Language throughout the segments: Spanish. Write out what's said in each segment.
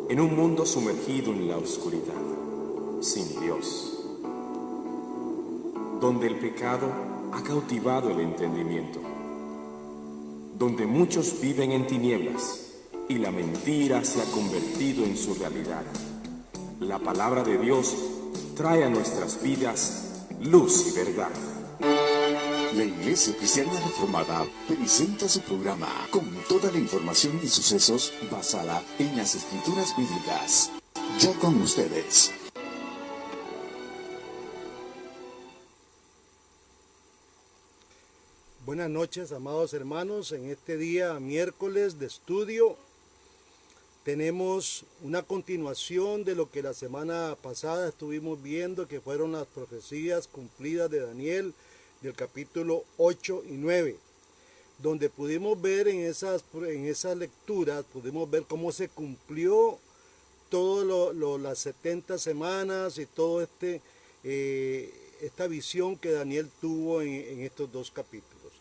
en un mundo sumergido en la oscuridad, sin Dios, donde el pecado ha cautivado el entendimiento, donde muchos viven en tinieblas y la mentira se ha convertido en su realidad. La palabra de Dios trae a nuestras vidas luz y verdad. La Iglesia Cristiana Reformada presenta su programa con toda la información y sucesos basada en las Escrituras Bíblicas. Ya con ustedes. Buenas noches, amados hermanos. En este día, miércoles de estudio, tenemos una continuación de lo que la semana pasada estuvimos viendo, que fueron las profecías cumplidas de Daniel, del capítulo 8 y 9, donde pudimos ver en esas lecturas, pudimos ver cómo se cumplió todo las 70 semanas y todo esta visión que Daniel tuvo en estos dos capítulos.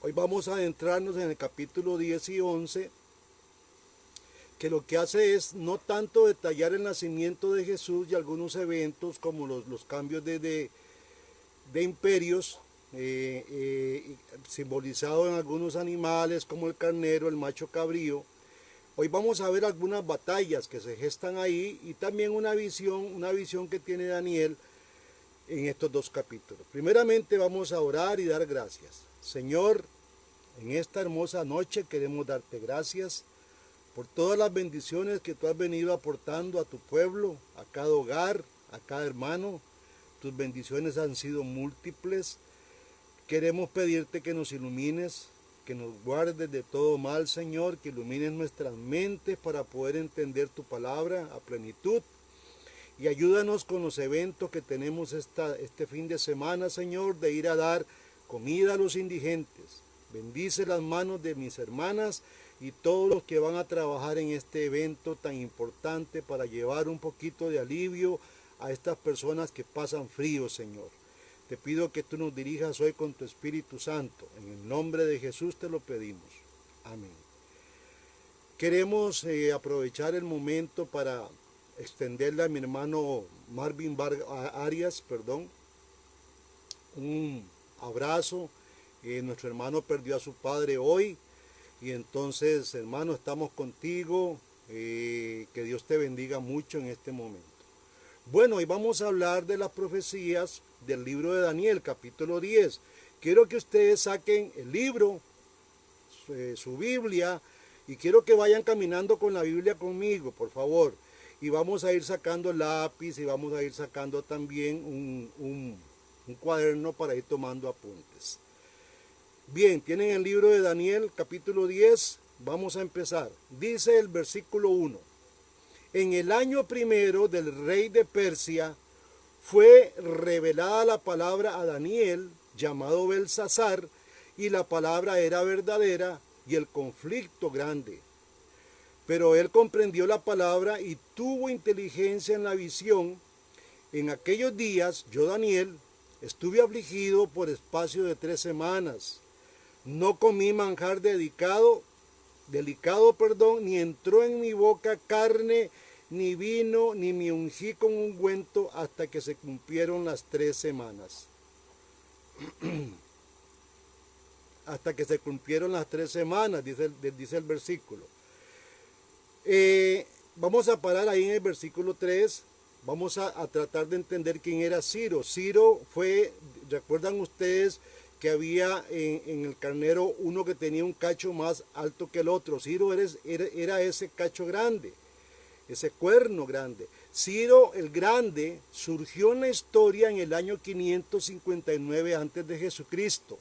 Hoy vamos a adentrarnos en el capítulo 10 y 11, que lo que hace es no tanto detallar el nacimiento de Jesús y algunos eventos como los cambios de imperios, simbolizados en algunos animales como el carnero, el macho cabrío. Hoy vamos a ver algunas batallas que se gestan ahí y también una visión que tiene Daniel en estos dos capítulos. Primeramente vamos a orar y dar gracias. Señor, en esta hermosa noche queremos darte gracias por todas las bendiciones que tú has venido aportando a tu pueblo, a cada hogar, a cada hermano. Tus bendiciones han sido múltiples. Queremos pedirte que nos ilumines, que nos guardes de todo mal, Señor, que ilumines nuestras mentes para poder entender tu palabra a plenitud. Y ayúdanos con los eventos que tenemos este fin de semana, Señor, de ir a dar comida a los indigentes. Bendice las manos de mis hermanas y todos los que van a trabajar en este evento tan importante para llevar un poquito de alivio a estas personas que pasan frío, Señor. Te pido que tú nos dirijas hoy con tu Espíritu Santo. En el nombre de Jesús te lo pedimos. Amén. Queremos aprovechar el momento para extenderle a mi hermano Marvin Arias, un abrazo. Nuestro hermano perdió a su padre hoy y entonces, hermano, estamos contigo. Que Dios te bendiga mucho en este momento. Bueno, hoy vamos a hablar de las profecías del libro de Daniel, capítulo 10. Quiero que ustedes saquen el libro, su Biblia, y quiero que vayan caminando con la Biblia conmigo, por favor. Y vamos a ir sacando lápiz y vamos a ir sacando también un cuaderno para ir tomando apuntes. Bien, tienen el libro de Daniel, capítulo 10. Vamos a empezar. Dice el versículo 1. En el año primero del rey de Persia fue revelada la palabra a Daniel, llamado Belsasar, y la palabra era verdadera y el conflicto grande. Pero él comprendió la palabra y tuvo inteligencia en la visión. En aquellos días, yo, Daniel, estuve afligido por espacio de 3 semanas. No comí manjar delicado, ni entró en mi boca carne, ni vino, ni me ungí con ungüento hasta que se cumplieron las 3 semanas. Hasta que se cumplieron las 3 semanas, dice el versículo. Vamos a parar ahí en el versículo 3. Vamos a tratar de entender quién era Ciro. Ciro fue, ¿recuerdan ustedes que había en el carnero uno que tenía un cacho más alto que el otro? Ciro era ese cacho grande, ese cuerno grande. Ciro el Grande surgió en la historia en el año 559 antes de Jesucristo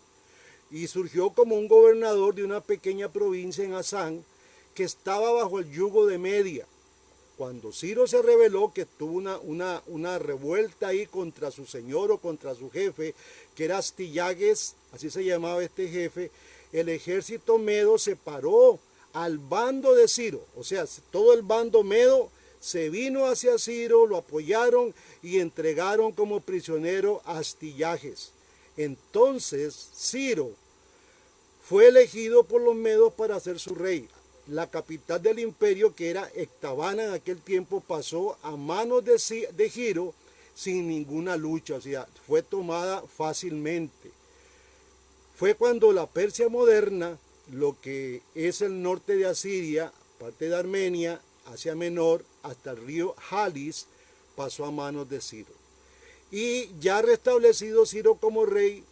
y surgió como un gobernador de una pequeña provincia en Asán que estaba bajo el yugo de Media. Cuando Ciro se rebeló, que tuvo una revuelta ahí contra su señor o contra su jefe, que era Astillages, así se llamaba este jefe, el ejército medo se paró al bando de Ciro. O sea, todo el bando medo se vino hacia Ciro, lo apoyaron y entregaron como prisionero a Astillages. Entonces Ciro fue elegido por los medos para ser su rey. la capital del imperio, que era Ecbatana en aquel tiempo, pasó a manos de Ciro sin ninguna lucha, o sea, fue tomada fácilmente. Fue cuando la Persia moderna, lo que es el norte de Asiria, parte de Armenia, Asia Menor, hasta el río Jalis, pasó a manos de Ciro. Y ya restablecido Ciro como rey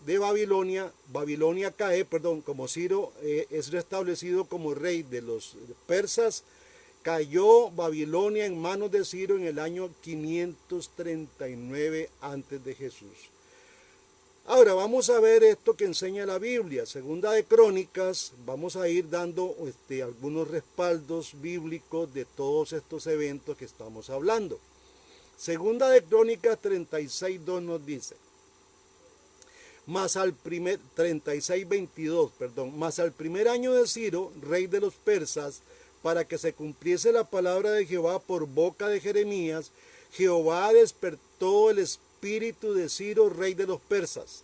de Babilonia, Babilonia cae, como Ciro es restablecido como rey de los persas, cayó Babilonia en manos de Ciro en el año 539 antes de Jesús. Ahora vamos a ver esto que enseña la Biblia. Segunda de Crónicas, vamos a ir dando algunos respaldos bíblicos de todos estos eventos que estamos hablando. Segunda de Crónicas 36:2 nos dice: mas al primer 36:22, mas al primer año de Ciro, rey de los persas, para que se cumpliese la palabra de Jehová por boca de Jeremías, Jehová despertó el espíritu de Ciro, rey de los persas,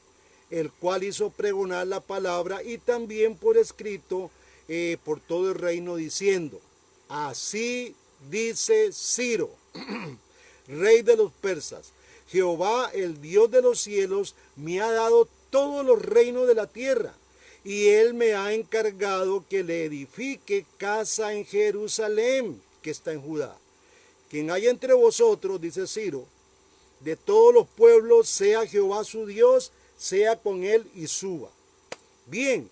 el cual hizo pregonar la palabra y también por escrito por todo el reino, diciendo: así dice Ciro, rey de los persas, Jehová, el Dios de los cielos, me ha dado todos los reinos de la tierra, y él me ha encargado que le edifique casa en Jerusalén, que está en Judá. Quien haya entre vosotros, dice Ciro, de todos los pueblos, sea Jehová su Dios, sea con él y suba. Bien,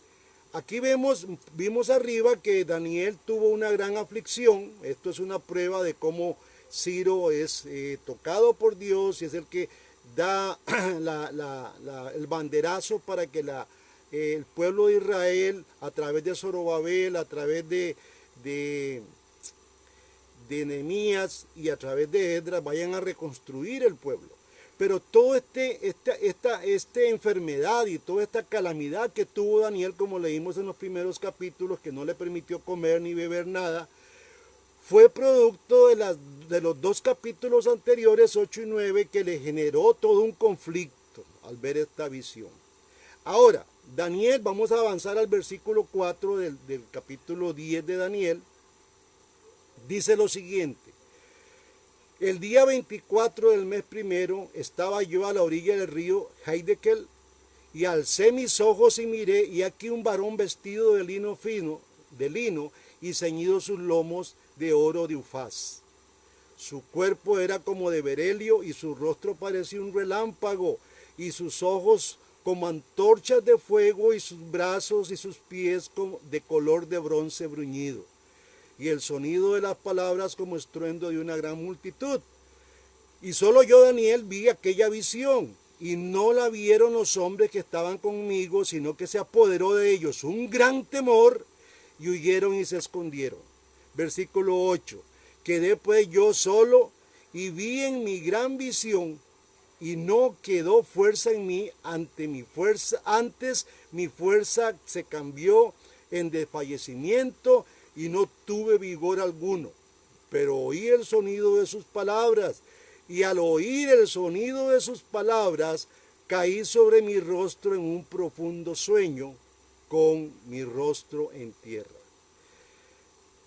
aquí vimos arriba que Daniel tuvo una gran aflicción. Esto es una prueba de cómo Ciro es tocado por Dios y es el que da el banderazo para que el pueblo de Israel, a través de Zorobabel, a través de Nehemías y a través de Esdras, vayan a reconstruir el pueblo. Pero toda esta enfermedad y toda esta calamidad que tuvo Daniel, como leímos en los primeros capítulos, que no le permitió comer ni beber nada, fue producto de los dos capítulos anteriores, 8 y 9, que le generó todo un conflicto al ver esta visión. Ahora, Daniel, vamos a avanzar al versículo 4 del capítulo 10 de Daniel. Dice lo siguiente: el día 24 del mes primero estaba yo a la orilla del río Hiddekel, y alcé mis ojos y miré, y aquí un varón vestido de lino fino, y ceñido sus lomos de oro de Ufaz. Su cuerpo era como de berelio, y su rostro parecía un relámpago, y sus ojos como antorchas de fuego, y sus brazos y sus pies de color de bronce bruñido. Y el sonido de las palabras como estruendo de una gran multitud. Y solo yo, Daniel, vi aquella visión, y no la vieron los hombres que estaban conmigo, sino que se apoderó de ellos un gran temor, y huyeron y se escondieron. Versículo 8. Quedé pues yo solo, y vi en mi gran visión, y no quedó fuerza en mí antes mi fuerza se cambió en desfallecimiento, y no tuve vigor alguno. Pero oí el sonido de sus palabras, y al oír el sonido de sus palabras, caí sobre mi rostro en un profundo sueño, con mi rostro en tierra.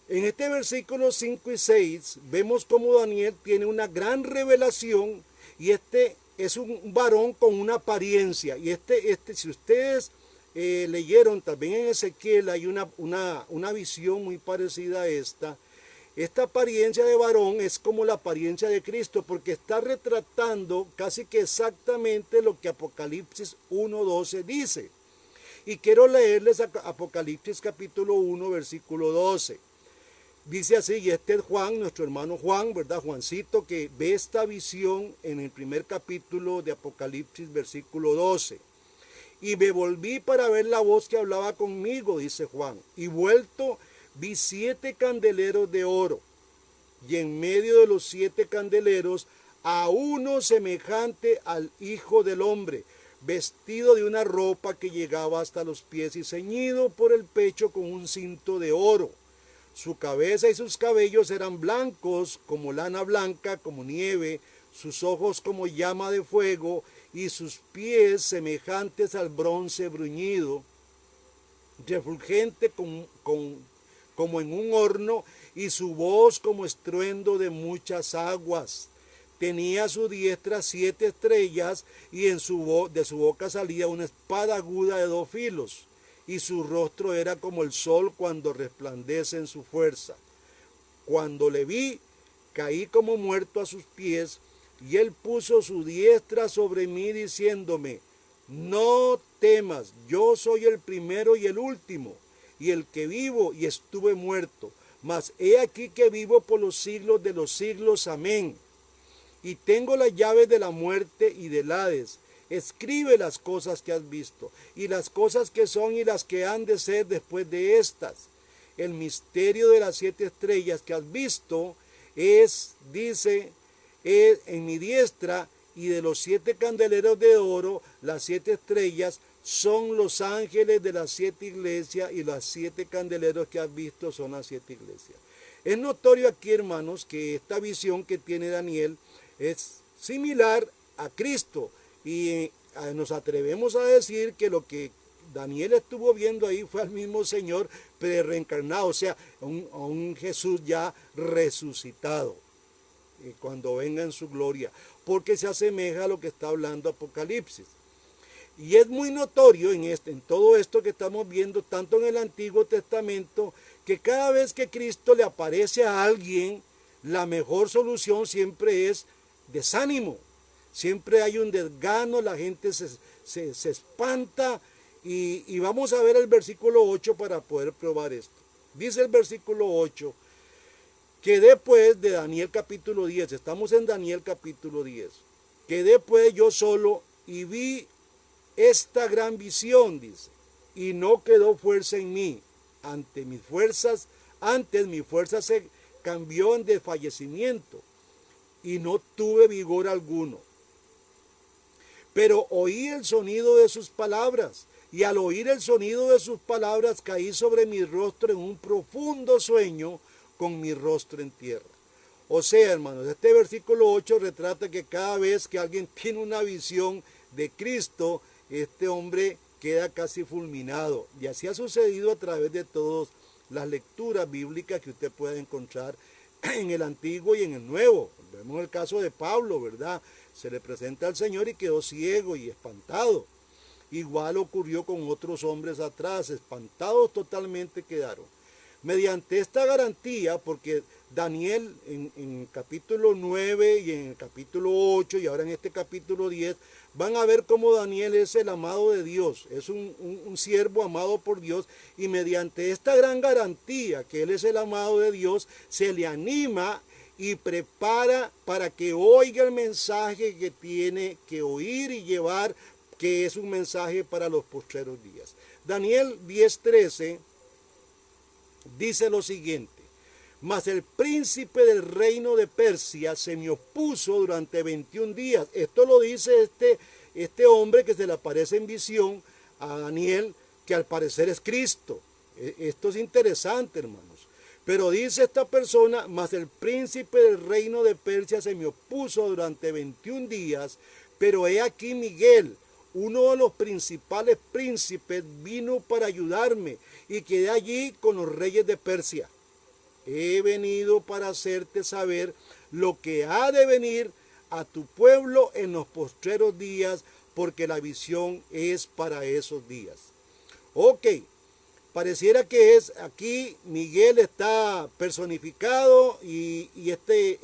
En este versículo 5 y 6 vemos cómo Daniel tiene una gran revelación, y este es un varón con una apariencia. Y si ustedes leyeron también en Ezequiel, hay una visión muy parecida a esta. Esta apariencia de varón es como la apariencia de Cristo, porque está retratando casi que exactamente lo que Apocalipsis 1:12 dice. Y quiero leerles Apocalipsis capítulo 1, versículo 12. Dice así, y este es Juan, nuestro hermano Juan, ¿verdad? Juancito, que ve esta visión en el primer capítulo de Apocalipsis, versículo 12. Y me volví para ver la voz que hablaba conmigo, dice Juan, y vuelto vi 7 candeleros de oro, y en medio de los 7 candeleros a uno semejante al Hijo del Hombre, vestido de una ropa que llegaba hasta los pies y ceñido por el pecho con un cinto de oro. Su cabeza y sus cabellos eran blancos como lana blanca, como nieve, sus ojos como llama de fuego, y sus pies semejantes al bronce bruñido, refulgente como en un horno, y su voz como estruendo de muchas aguas. Tenía a su diestra 7 estrellas, y de su boca salía una espada aguda de 2 filos, y su rostro era como el sol cuando resplandece en su fuerza. Cuando le vi, caí como muerto a sus pies, y él puso su diestra sobre mí, diciéndome: no temas, yo soy el primero y el último, y el que vivo y estuve muerto, mas he aquí que vivo por los siglos de los siglos. Amén. Y tengo las llaves de la muerte y del Hades. Escribe las cosas que has visto, y las cosas que son y las que han de ser después de estas. El misterio de las 7 estrellas que has visto es, dice, en mi diestra, y de los 7 candeleros de oro, las 7 estrellas son los ángeles de las 7 iglesias, y los 7 candeleros que has visto son las 7 iglesias. Es notorio aquí, hermanos, que esta visión que tiene Daniel es similar a Cristo, y nos atrevemos a decir que lo que Daniel estuvo viendo ahí fue al mismo Señor, pero reencarnado, o sea, a un Jesús ya resucitado, cuando venga en su gloria, porque se asemeja a lo que está hablando Apocalipsis. Y es muy notorio en todo esto que estamos viendo, tanto en el Antiguo Testamento, que cada vez que Cristo le aparece a alguien, la mejor solución siempre es desánimo. Siempre hay un desgano, la gente se espanta, y vamos a ver el versículo 8 para poder probar esto. Dice el versículo 8, quedé pues de Daniel capítulo 10, estamos en Daniel capítulo 10, quedé pues yo solo y vi esta gran visión, dice, y no quedó fuerza en mí. Antes mi fuerza se cambió en desfallecimiento, y no tuve vigor alguno. Pero oí el sonido de sus palabras, y al oír el sonido de sus palabras caí sobre mi rostro en un profundo sueño, con mi rostro en tierra. O sea, hermanos, este versículo 8 retrata que cada vez que alguien tiene una visión de Cristo, este hombre queda casi fulminado. Y así ha sucedido a través de todas las lecturas bíblicas que usted puede encontrar en el Antiguo y en el Nuevo. Vemos el caso de Pablo, ¿verdad? Se le presenta al Señor y quedó ciego y espantado. Igual ocurrió con otros hombres atrás, espantados totalmente quedaron. Mediante esta garantía, porque Daniel en capítulo 9 y en el capítulo 8 y ahora en este capítulo 10, van a ver cómo Daniel es el amado de Dios, es un siervo amado por Dios, y mediante esta gran garantía que él es el amado de Dios, se le anima y prepara para que oiga el mensaje que tiene que oír y llevar, que es un mensaje para los postreros días. Daniel 10:13 dice lo siguiente: mas el príncipe del reino de Persia se me opuso durante 21 días. Esto lo dice este hombre que se le aparece en visión a Daniel, que al parecer es Cristo. Esto es interesante, hermanos. Pero dice esta persona: mas el príncipe del reino de Persia se me opuso durante 21 días, pero he aquí Miguel, uno de los principales príncipes, vino para ayudarme, y quedé allí con los reyes de Persia. He venido para hacerte saber lo que ha de venir a tu pueblo en los postreros días, porque la visión es para esos días. Ok, pareciera que es aquí Miguel está personificado, y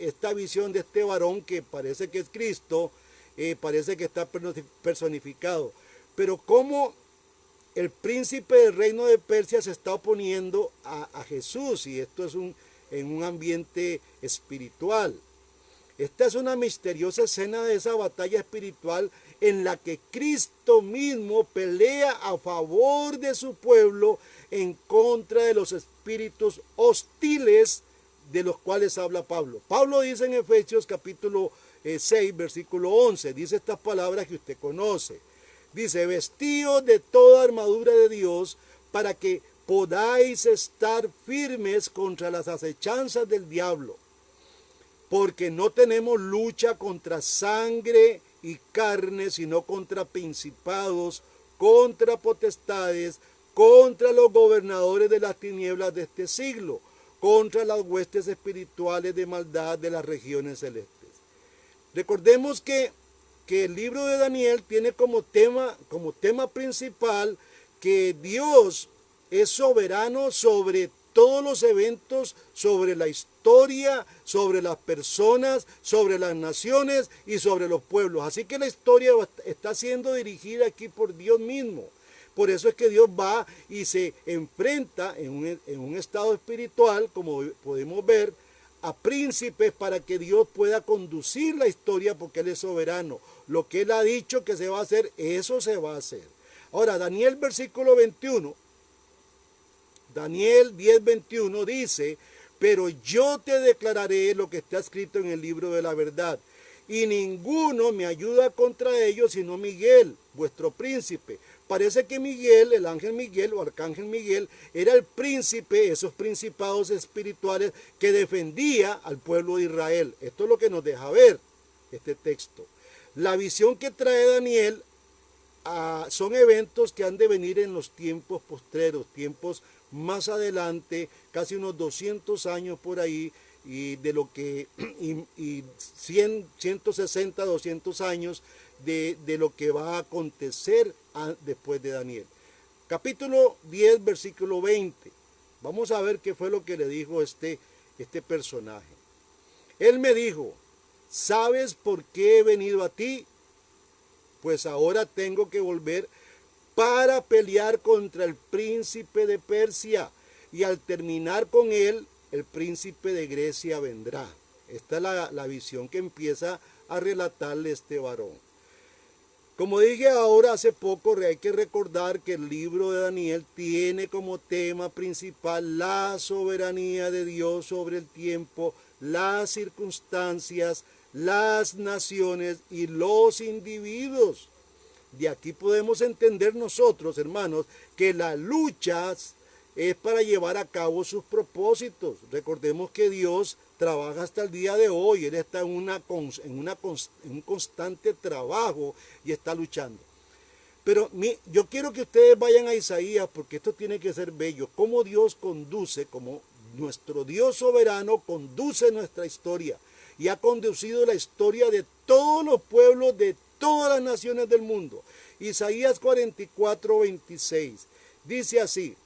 esta visión de este varón que parece que es Cristo, parece que está personificado. Pero cómo el príncipe del reino de Persia se está oponiendo a Jesús, y esto es en un ambiente espiritual. Esta es una misteriosa escena de esa batalla espiritual en la que Cristo mismo pelea a favor de su pueblo en contra de los espíritus hostiles de los cuales habla Pablo. Pablo dice en Efesios capítulo 6, versículo 11, dice estas palabras que usted conoce. Dice: vestidos de toda armadura de Dios, para que podáis estar firmes contra las acechanzas del diablo. Porque no tenemos lucha contra sangre y carne, sino contra principados, contra potestades, contra los gobernadores de las tinieblas de este siglo, contra las huestes espirituales de maldad de las regiones celestes. Recordemos que el libro de Daniel tiene como tema principal que Dios es soberano sobre todos los eventos, sobre la historia, sobre las personas, sobre las naciones y sobre los pueblos. Así que la historia está siendo dirigida aquí por Dios mismo. Por eso es que Dios va y se enfrenta en un estado espiritual, como podemos ver, a príncipes para que Dios pueda conducir la historia porque Él es soberano. Lo que Él ha dicho que se va a hacer, eso se va a hacer. Ahora, Daniel versículo 21, Daniel 10:21 dice, pero yo te declararé lo que está escrito en el libro de la verdad, y ninguno me ayuda contra ellos sino Miguel, vuestro príncipe. Parece que Miguel, el ángel Miguel o arcángel Miguel, era el príncipe, esos principados espirituales que defendía al pueblo de Israel. Esto es lo que nos deja ver este texto. La visión que trae Daniel son eventos que han de venir en los tiempos postreros, tiempos más adelante, casi unos 200 años por ahí, y de lo que, y 160, 200 años de lo que va a acontecer después de Daniel. Capítulo 10, versículo 20. Vamos a ver qué fue lo que le dijo este personaje. Él me dijo, ¿sabes por qué he venido a ti? Pues ahora tengo que volver para pelear contra el príncipe de Persia, y al terminar con él, el príncipe de Grecia vendrá. Esta es la visión que empieza a relatarle este varón. Como dije ahora hace poco, hay que recordar que el libro de Daniel tiene como tema principal la soberanía de Dios sobre el tiempo, las circunstancias, las naciones y los individuos. De aquí podemos entender nosotros, hermanos, que la lucha es para llevar a cabo sus propósitos. Recordemos que Dios trabaja hasta el día de hoy. Él está en un constante trabajo y está luchando. Pero yo quiero que ustedes vayan a Isaías, porque esto tiene que ser bello. Cómo Dios conduce, como nuestro Dios soberano conduce nuestra historia. Y ha conducido la historia de todos los pueblos, de todas las naciones del mundo. Isaías 44:26 dice así: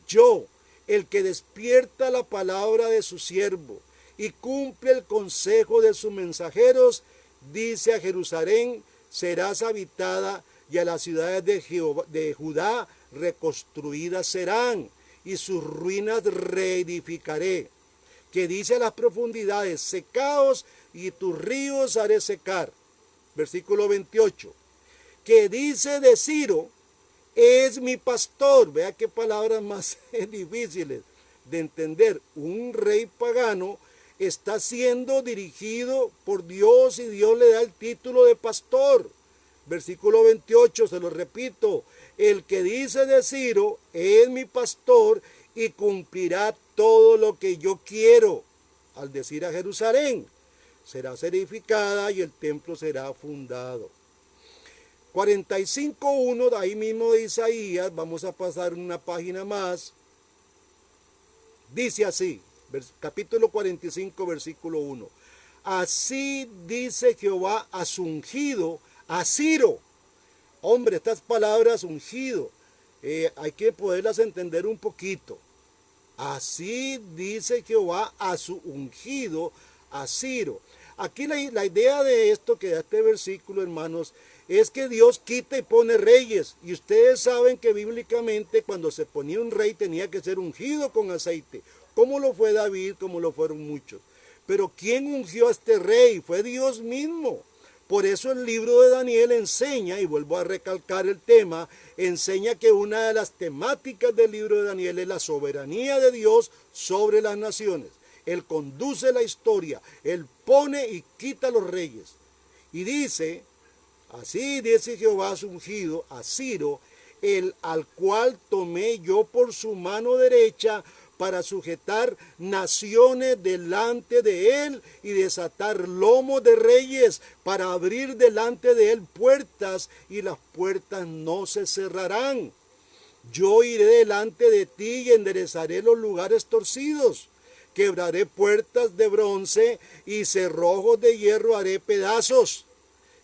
yo, el que despierta la palabra de su siervo y cumple el consejo de sus mensajeros, dice a Jerusalén, serás habitada, y a las ciudades de Judá reconstruidas serán, y sus ruinas reedificaré. Que dice a las profundidades, secaos, y tus ríos haré secar. Versículo 28. Que dice de Ciro, es mi pastor. Vea qué palabras más difíciles de entender. Un rey pagano está siendo dirigido por Dios y Dios le da el título de pastor. Versículo 28, se lo repito. El que dice de Ciro, es mi pastor y cumplirá todo lo que yo quiero. Al decir a Jerusalén, será edificada y el templo será fundado. 45:1, de ahí mismo de Isaías, vamos a pasar una página más. Dice así, capítulo 45, versículo 1. Así dice Jehová a su ungido, a Ciro. Hombre, estas palabras ungido, hay que poderlas entender un poquito. Así dice Jehová a su ungido, a Ciro. Aquí la idea de esto que da este versículo, hermanos, es que Dios quita y pone reyes. Y ustedes saben que bíblicamente cuando se ponía un rey tenía que ser ungido con aceite. Como lo fue David, como lo fueron muchos. Pero ¿quién ungió a este rey? Fue Dios mismo. Por eso el libro de Daniel enseña, y vuelvo a recalcar el tema, enseña que una de las temáticas del libro de Daniel es la soberanía de Dios sobre las naciones. Él conduce la historia, Él pone y quita los reyes. Y dice, así dice Jehová su ungido, a Ciro, el al cual tomé yo por su mano derecha para sujetar naciones delante de él y desatar lomos de reyes, para abrir delante de él puertas, y las puertas no se cerrarán. Yo iré delante de ti y enderezaré los lugares torcidos. Quebraré puertas de bronce y cerrojos de hierro haré pedazos.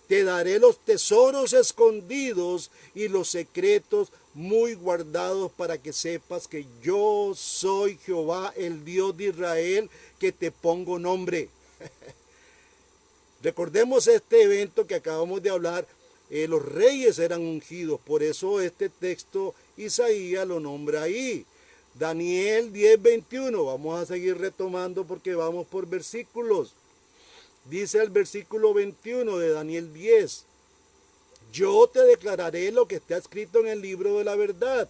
Te daré los tesoros escondidos y los secretos muy guardados para que sepas que yo soy Jehová, el Dios de Israel, que te pongo nombre. Recordemos este evento que acabamos de hablar. Los reyes eran ungidos, por eso este texto Isaías lo nombra ahí. Daniel 10:21, vamos a seguir retomando porque vamos por versículos. Dice el versículo 21 de Daniel 10, yo te declararé lo que está escrito en el libro de la verdad,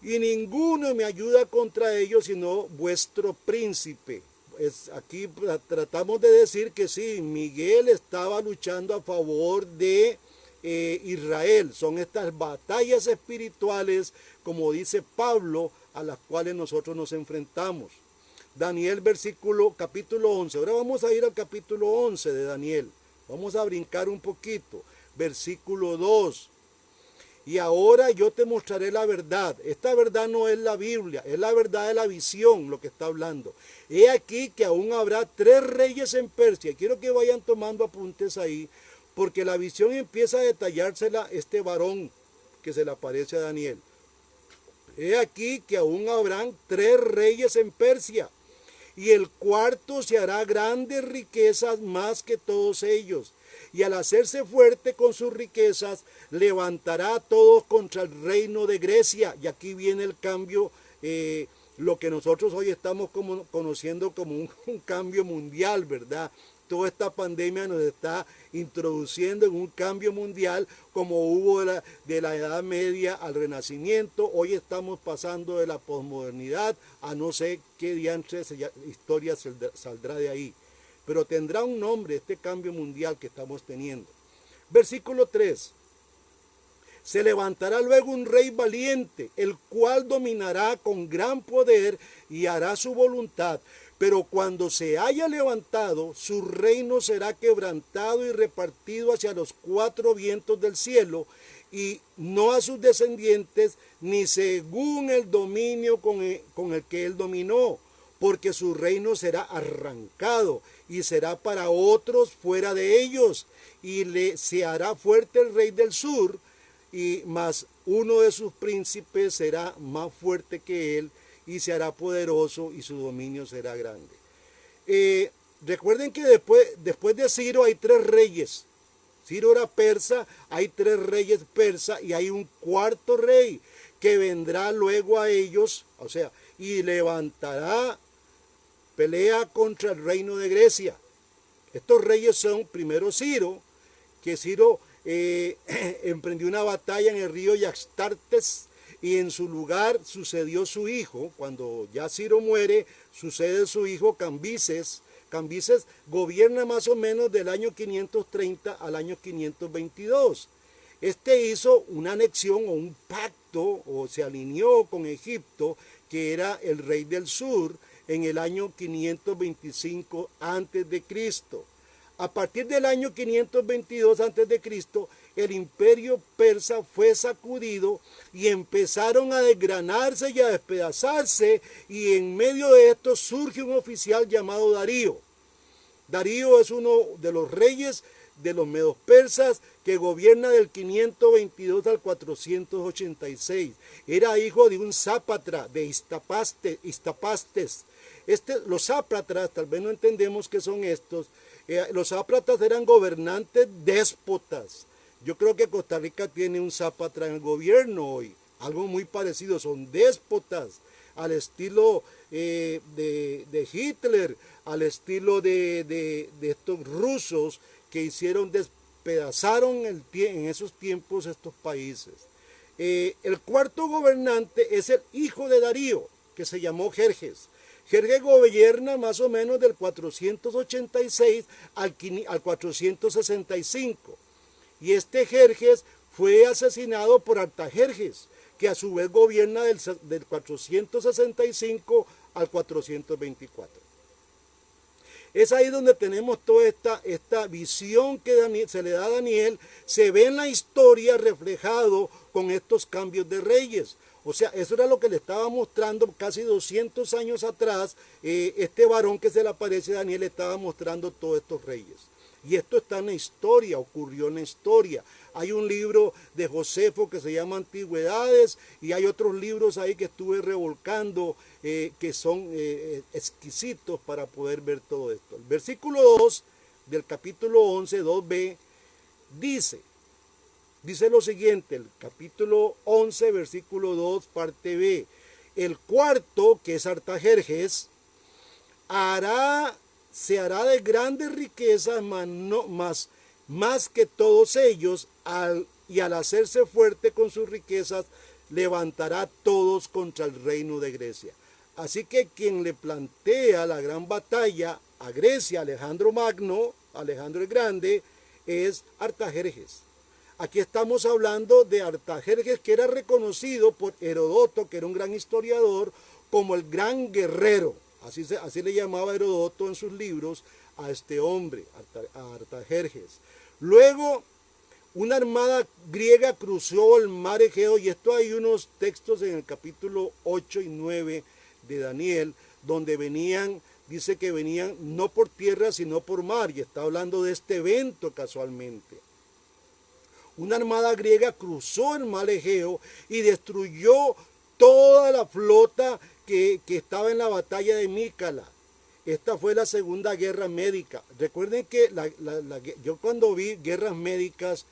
y ninguno me ayuda contra ellos sino vuestro príncipe. Aquí tratamos de decir que sí, Miguel estaba luchando a favor de Israel. Son estas batallas espirituales, como dice Pablo, a las cuales nosotros nos enfrentamos. Daniel capítulo 11. Ahora vamos a ir al capítulo 11 de Daniel. Vamos a brincar un poquito. Versículo 2. Y ahora yo te mostraré la verdad. Esta verdad no es la Biblia, es la verdad de la visión lo que está hablando. He aquí que aún habrá 3 reyes en Persia. Quiero que vayan tomando apuntes ahí, porque la visión empieza a detallársela este varón que se le aparece a Daniel. He aquí que aún habrán 3 reyes en Persia, y el cuarto se hará grandes riquezas más que todos ellos. Y al hacerse fuerte con sus riquezas, levantará a todos contra el reino de Grecia. Y aquí viene el cambio, lo que nosotros hoy estamos conociendo como un cambio mundial, ¿verdad? Toda esta pandemia nos está introduciendo en un cambio mundial, como hubo de la Edad Media al Renacimiento. Hoy estamos pasando de la posmodernidad a no sé qué diantres historia saldrá de ahí. Pero tendrá un nombre este cambio mundial que estamos teniendo. Versículo 3. Se levantará luego un rey valiente, el cual dominará con gran poder y hará su voluntad. Pero cuando se haya levantado, su reino será quebrantado y repartido hacia los 4 vientos del cielo, y no a sus descendientes, ni según el dominio con el que él dominó, porque su reino será arrancado y será para otros fuera de ellos, y se hará fuerte el rey del sur, y más uno de sus príncipes será más fuerte que él, y se hará poderoso, y su dominio será grande. Recuerden que después de Ciro hay 3 reyes. Ciro era persa, hay 3 reyes persas, y hay un cuarto rey que vendrá luego a ellos, o sea, y levantará pelea contra el reino de Grecia. Estos reyes son primero Ciro, que Ciro emprendió una batalla en el río Yaxtartes, y en su lugar sucedió su hijo. Cuando ya Ciro muere, sucede su hijo Cambises. Cambises gobierna más o menos del año 530 al año 522. Este hizo una anexión o un pacto, o se alineó con Egipto, que era el rey del sur, en el año 525 a.C. A partir del año 522 a.C., el imperio persa fue sacudido y empezaron a desgranarse y a despedazarse, y en medio de esto surge un oficial llamado Darío. Darío es uno de los reyes de los medos persas que gobierna del 522 al 486. Era hijo de un sátrapa de Istapastes. Los sátrapas, tal vez no entendemos qué son estos. Los sátrapas eran gobernantes déspotas. Yo creo que Costa Rica tiene un sátrapa en el gobierno hoy, algo muy parecido. Son déspotas al estilo de Hitler, al estilo de estos rusos que despedazaron en esos tiempos estos países. El cuarto gobernante es el hijo de Darío, que se llamó Jerjes. Jerjes gobierna más o menos del 486 al 465. Y este Jerjes fue asesinado por Artajerjes, que a su vez gobierna del 465 al 424. Es ahí donde tenemos toda esta visión que se le da a Daniel, se ve en la historia reflejado con estos cambios de reyes. O sea, eso era lo que le estaba mostrando casi 200 años atrás, este varón que se le aparece a Daniel, le estaba mostrando todos estos reyes. Y esto está en la historia, ocurrió en la historia. Hay un libro de Josefo que se llama Antigüedades y hay otros libros ahí que estuve revolcando que son exquisitos para poder ver todo esto. El versículo 2 del capítulo 11, 2b, dice lo siguiente, el capítulo 11, versículo 2, parte B. El cuarto, que es Artajerjes, se hará de grandes riquezas, más que todos ellos, y al hacerse fuerte con sus riquezas, levantará todos contra el reino de Grecia. Así que quien le plantea la gran batalla a Grecia, Alejandro Magno, Alejandro el Grande, es Artajerjes. Aquí estamos hablando de Artajerjes, que era reconocido por Herodoto, que era un gran historiador, como el gran guerrero. Así le llamaba Herodoto en sus libros a este hombre, a Artajerjes. Luego, una armada griega cruzó el mar Egeo, y esto hay unos textos en el capítulo 8 y 9 de Daniel, donde dice que venían no por tierra, sino por mar, y está hablando de este evento casualmente. Una armada griega cruzó el mar Egeo y destruyó toda la flota que estaba en la batalla de Mícala. Esta fue la Segunda Guerra Médica. Recuerden que yo cuando vi guerras médicas,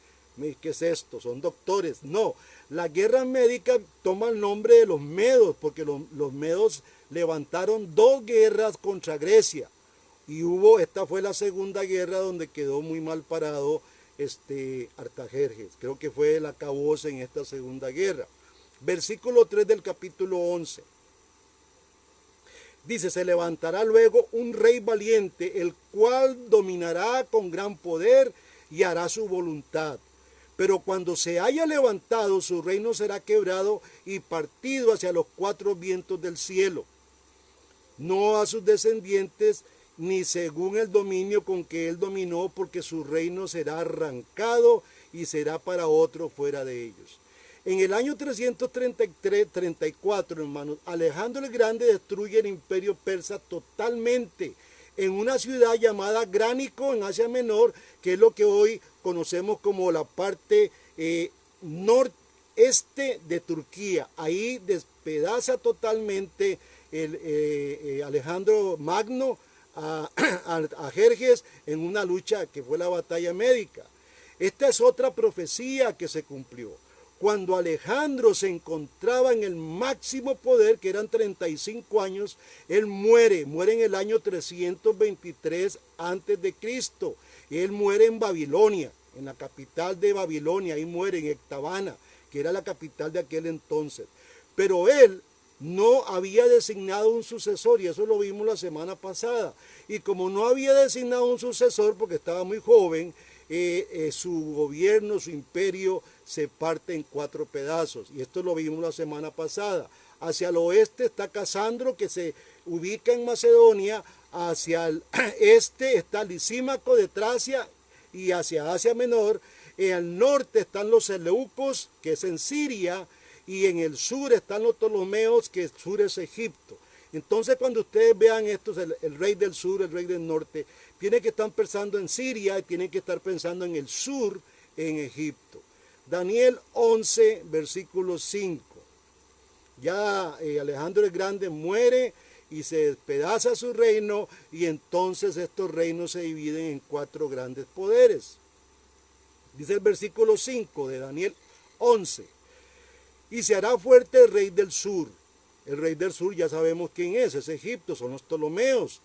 ¿qué es esto? Son doctores. No, las guerras médicas toman el nombre de los medos, porque los medos levantaron 2 guerras contra Grecia. Y esta fue la Segunda Guerra donde quedó muy mal parado Artajerjes. Creo que fue el acabose en esta Segunda Guerra. Versículo 3 del capítulo 11. Dice, se levantará luego un rey valiente, el cual dominará con gran poder y hará su voluntad. Pero cuando se haya levantado, su reino será quebrado y partido hacia los 4 vientos del cielo. No a sus descendientes, ni según el dominio con que él dominó, porque su reino será arrancado y será para otro fuera de ellos. En el año 334, hermanos, Alejandro el Grande destruye el imperio persa totalmente en una ciudad llamada Gránico en Asia Menor, que es lo que hoy conocemos como la parte noreste de Turquía. Ahí despedaza totalmente Alejandro Magno a Jerjes en una lucha que fue la batalla médica. Esta es otra profecía que se cumplió. Cuando Alejandro se encontraba en el máximo poder, que eran 35 años, él muere en el año 323 antes de Cristo. Él muere en Babilonia, en la capital de Babilonia, ahí muere en Ecbatana, que era la capital de aquel entonces. Pero él no había designado un sucesor, y eso lo vimos la semana pasada. Y como no había designado un sucesor porque estaba muy joven, su gobierno, su imperio se parte en 4 pedazos. Y esto lo vimos la semana pasada. Hacia el oeste está Casandro, que se ubica en Macedonia. Hacia el este está Lisímaco de Tracia y hacia Asia Menor. En el norte están los Seleucos, que es en Siria. Y en el sur están los Ptolomeos, que el sur es Egipto. Entonces cuando ustedes vean esto, el rey del sur, el rey del norte, tienen que estar pensando en Siria y tienen que estar pensando en el sur, en Egipto. Daniel 11, versículo 5. Ya Alejandro el Grande muere y se despedaza su reino, y entonces estos reinos se dividen en 4 grandes poderes. Dice el versículo 5 de Daniel 11. Y se hará fuerte el rey del sur. El rey del sur ya sabemos quién es Egipto, son los Ptolomeos.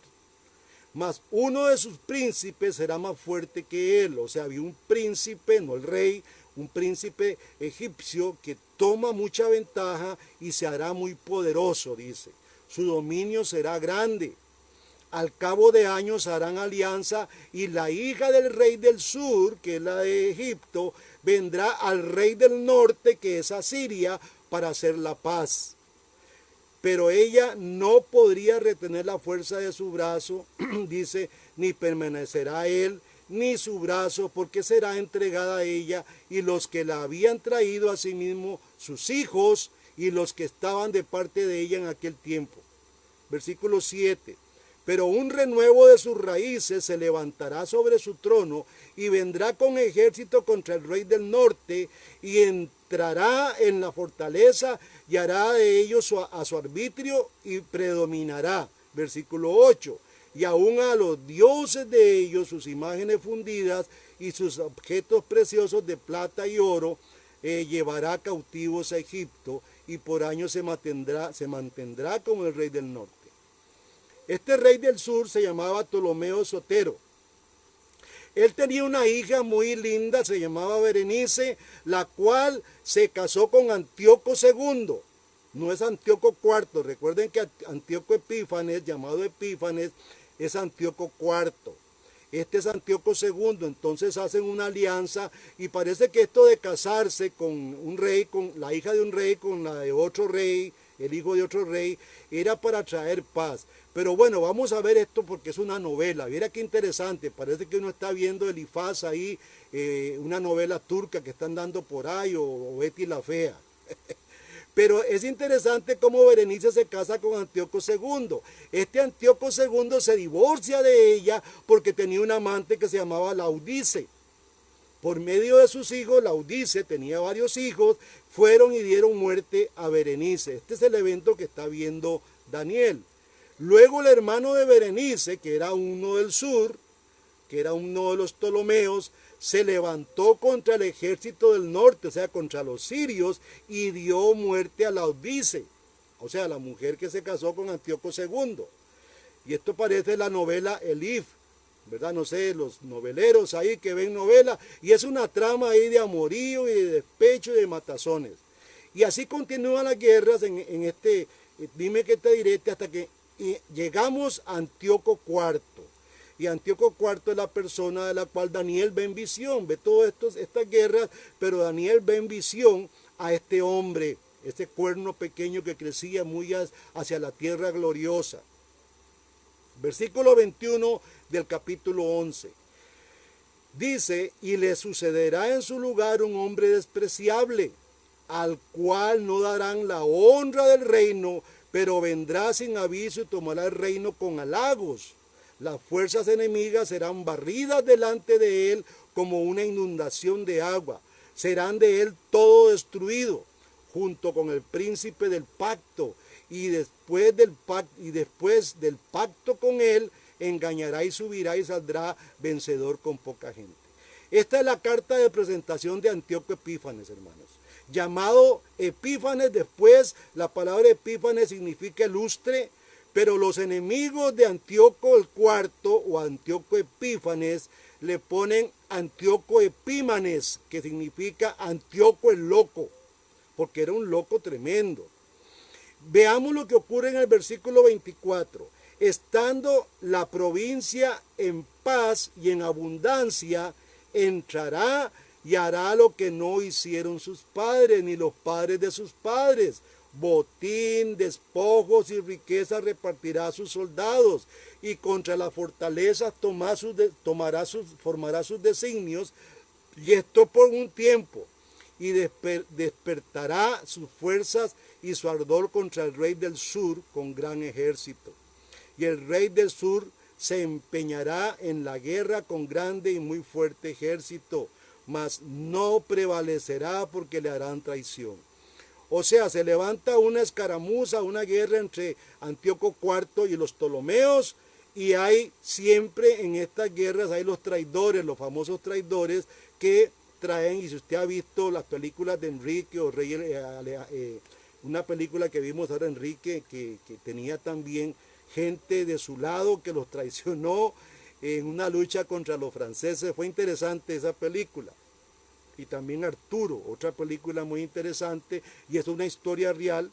Mas uno de sus príncipes será más fuerte que él. O sea, había un príncipe, no el rey, un príncipe egipcio que toma mucha ventaja y se hará muy poderoso, dice. Su dominio será grande. Al cabo de años harán alianza, y la hija del rey del sur, que es la de Egipto, vendrá al rey del norte, que es Asiria, para hacer la paz. pero ella no podría retener la fuerza de su brazo, dice, ni permanecerá él, ni su brazo, porque será entregada a ella, y los que la habían traído a sí mismo, sus hijos, y los que estaban de parte de ella en aquel tiempo. Versículo 7. Pero un renuevo de sus raíces se levantará sobre su trono y vendrá con ejército contra el rey del norte y entrará en la fortaleza y hará de ellos a su arbitrio y predominará. Versículo 8. Y aún a los dioses de ellos, sus imágenes fundidas y sus objetos preciosos de plata y oro, llevará cautivos a Egipto y por años se mantendrá como el rey del norte. Este rey del sur se llamaba Ptolomeo Sotero. Él tenía una hija muy linda, se llamaba Berenice, la cual se casó con Antíoco II. No es Antíoco IV. Recuerden que Antíoco Epífanes, llamado Epífanes, es Antíoco IV. Este es Antíoco II. Entonces hacen una alianza y parece que esto de casarse con un rey, con la hija de un rey, con la de otro rey, el hijo de otro rey, era para traer paz. Pero bueno, vamos a ver esto porque es una novela. Mira qué interesante, parece que uno está viendo Elifaz ahí, una novela turca que están dando por ahí, o Betty la Fea. Pero es interesante cómo Berenice se casa con Antíoco II. Este Antíoco II se divorcia de ella porque tenía un amante que se llamaba Laodice. Por medio de sus hijos, Laodice tenía varios hijos, fueron y dieron muerte a Berenice. Este es el evento que está viendo Daniel. Luego el hermano de Berenice, que era uno del sur, que era uno de los Ptolomeos, se levantó contra el ejército del norte, o sea, contra los sirios, y dio muerte a Laodice, o sea, la mujer que se casó con Antíoco II. Y esto parece la novela Elif, ¿verdad? No sé, los noveleros ahí que ven novela, y es una trama ahí de amorío y de despecho y de matazones. Y así continúan las guerras en este, dime qué te diré, hasta que llegamos a Antíoco IV. Y Antíoco IV es la persona de la cual Daniel ve en visión, ve todas estas guerras, pero Daniel ve en visión a este hombre, este cuerno pequeño que crecía muy hacia la tierra gloriosa. Versículo 21 del capítulo 11. Dice, y le sucederá en su lugar un hombre despreciable, al cual no darán la honra del reino, pero vendrá sin aviso y tomará el reino con halagos. Las fuerzas enemigas serán barridas delante de él como una inundación de agua. Serán de él todo destruido, junto con el príncipe del pacto. Y después del pacto con él, engañará y subirá y saldrá vencedor con poca gente. Esta es la carta de presentación de Antíoco Epífanes, hermanos. Llamado Epífanes, después la palabra Epífanes significa lustre, pero los enemigos de Antíoco el IV o Antíoco Epífanes le ponen Antíoco Epímanes, que significa Antíoco el loco, porque era un loco tremendo. Veamos lo que ocurre en el versículo 24. Estando la provincia en paz y en abundancia, entrará y hará lo que no hicieron sus padres ni los padres de sus padres. Botín, despojos y riqueza repartirá a sus soldados, y contra las fortalezas formará sus designios, y esto por un tiempo, y despertará sus fuerzas y su ardor contra el rey del sur con gran ejército. Y el rey del sur se empeñará en la guerra con grande y muy fuerte ejército, mas no prevalecerá porque le harán traición. O sea, se levanta una escaramuza, una guerra entre Antíoco IV y los Ptolomeos, y hay siempre en estas guerras, hay los traidores, los famosos traidores que traen, y si usted ha visto las películas de Enrique o una película que vimos ahora, Enrique, que tenía también gente de su lado que los traicionó en una lucha contra los franceses. Fue interesante esa película. Y también Arturo, otra película muy interesante, y es una historia real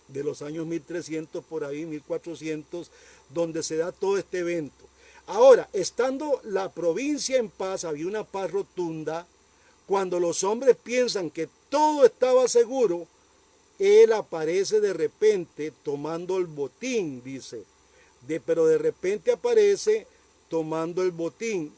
de los años 1300 por ahí, 1400, donde se da todo este evento. Ahora, estando la provincia en paz, había una paz rotunda. Cuando los hombres piensan que todo estaba seguro, él aparece de repente tomando el botín, dice. Pero de repente aparece tomando el botín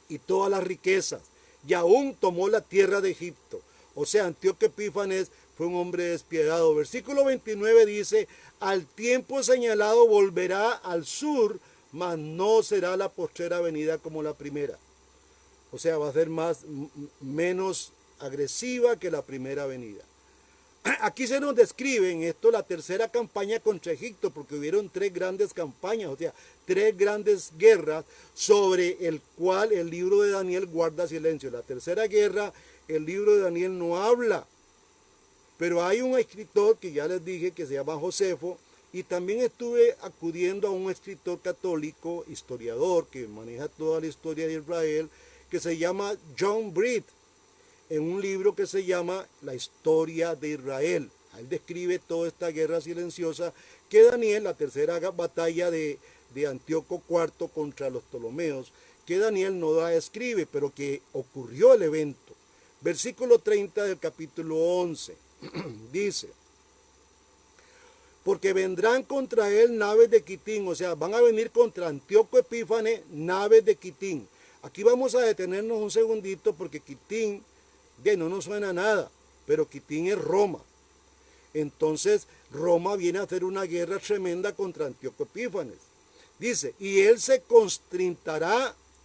y todas las riquezas, y aún tomó la tierra de Egipto. O sea, Antíoco Epífanes fue un hombre despiadado. Versículo 29 dice, al tiempo señalado volverá al sur, mas no será la postrera venida como la primera. O sea, va a ser menos agresiva que la primera venida. Aquí se nos describe en esto la tercera campaña contra Egipto, porque hubieron 3 grandes campañas, o sea, 3 grandes guerras sobre el cual el libro de Daniel guarda silencio. La tercera guerra, el libro de Daniel no habla, pero hay un escritor que ya les dije que se llama Josefo, y también estuve acudiendo a un escritor católico, historiador, que maneja toda la historia de Israel, que se llama John Britt, en un libro que se llama La historia de Israel. Él describe toda esta guerra silenciosa que Daniel, la tercera batalla de Antíoco IV contra los Ptolomeos, que Daniel no la describe, pero que ocurrió el evento. Versículo 30 del capítulo 11 dice, porque vendrán contra él naves de Quitín, o sea, van a venir contra Antíoco Epífanes naves de Quitín. Aquí vamos a detenernos un segundito porque Quitín, no nos suena nada, pero Quitín es Roma. Entonces Roma viene a hacer una guerra tremenda contra Antíoco Epífanes. Dice, y él se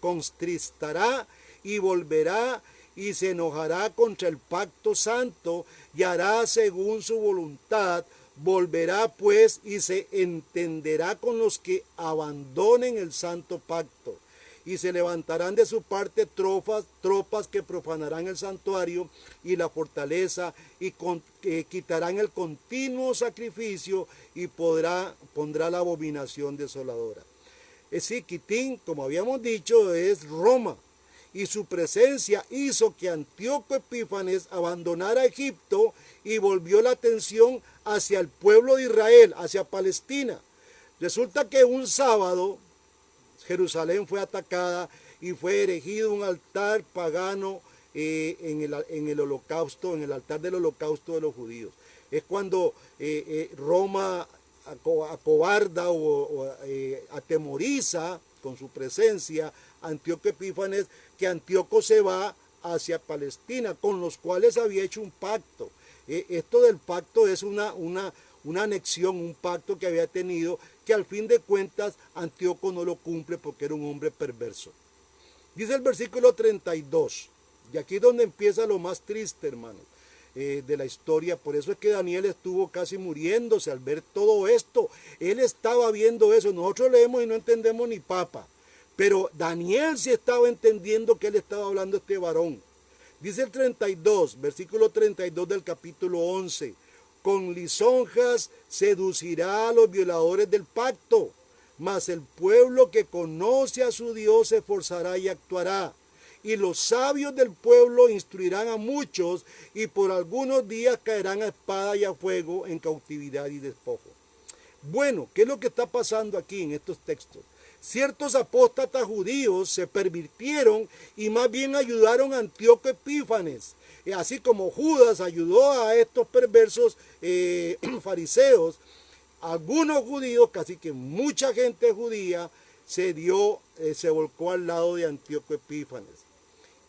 constristará y volverá y se enojará contra el pacto santo y hará según su voluntad. Volverá pues y se entenderá con los que abandonen el santo pacto. Y se levantarán de su parte tropas que profanarán el santuario y la fortaleza y quitarán el continuo sacrificio y pondrá la abominación desoladora. Es decir, Quitín, como habíamos dicho, es Roma, y su presencia hizo que Antíoco Epífanes abandonara Egipto y volvió la atención hacia el pueblo de Israel, hacia Palestina. Resulta que un sábado Jerusalén fue atacada y fue erigido un altar pagano en el holocausto, en el altar del holocausto de los judíos. Es cuando Roma acobarda o atemoriza con su presencia a Antíoco Epífanes, que Antíoco se va hacia Palestina, con los cuales había hecho un pacto. Esto del pacto es una anexión, un pacto que había tenido, que al fin de cuentas Antíoco no lo cumple porque era un hombre perverso. Dice el versículo 32, y aquí es donde empieza lo más triste, hermanos, de la historia. Por eso es que Daniel estuvo casi muriéndose al ver todo esto. Él estaba viendo eso. Nosotros leemos y no entendemos ni papa, pero Daniel sí estaba entendiendo que él estaba hablando a este varón. Dice el 32, versículo 32 del capítulo 11, con lisonjas seducirá a los violadores del pacto, mas el pueblo que conoce a su Dios se esforzará y actuará. Y los sabios del pueblo instruirán a muchos, y por algunos días caerán a espada y a fuego en cautividad y despojo. Bueno, ¿qué es lo que está pasando aquí en estos textos? Ciertos apóstatas judíos se pervirtieron y más bien ayudaron a Antíoco Epífanes. Así como Judas ayudó a estos perversos fariseos, algunos judíos, casi que mucha gente judía, se volcó al lado de Antíoco Epífanes.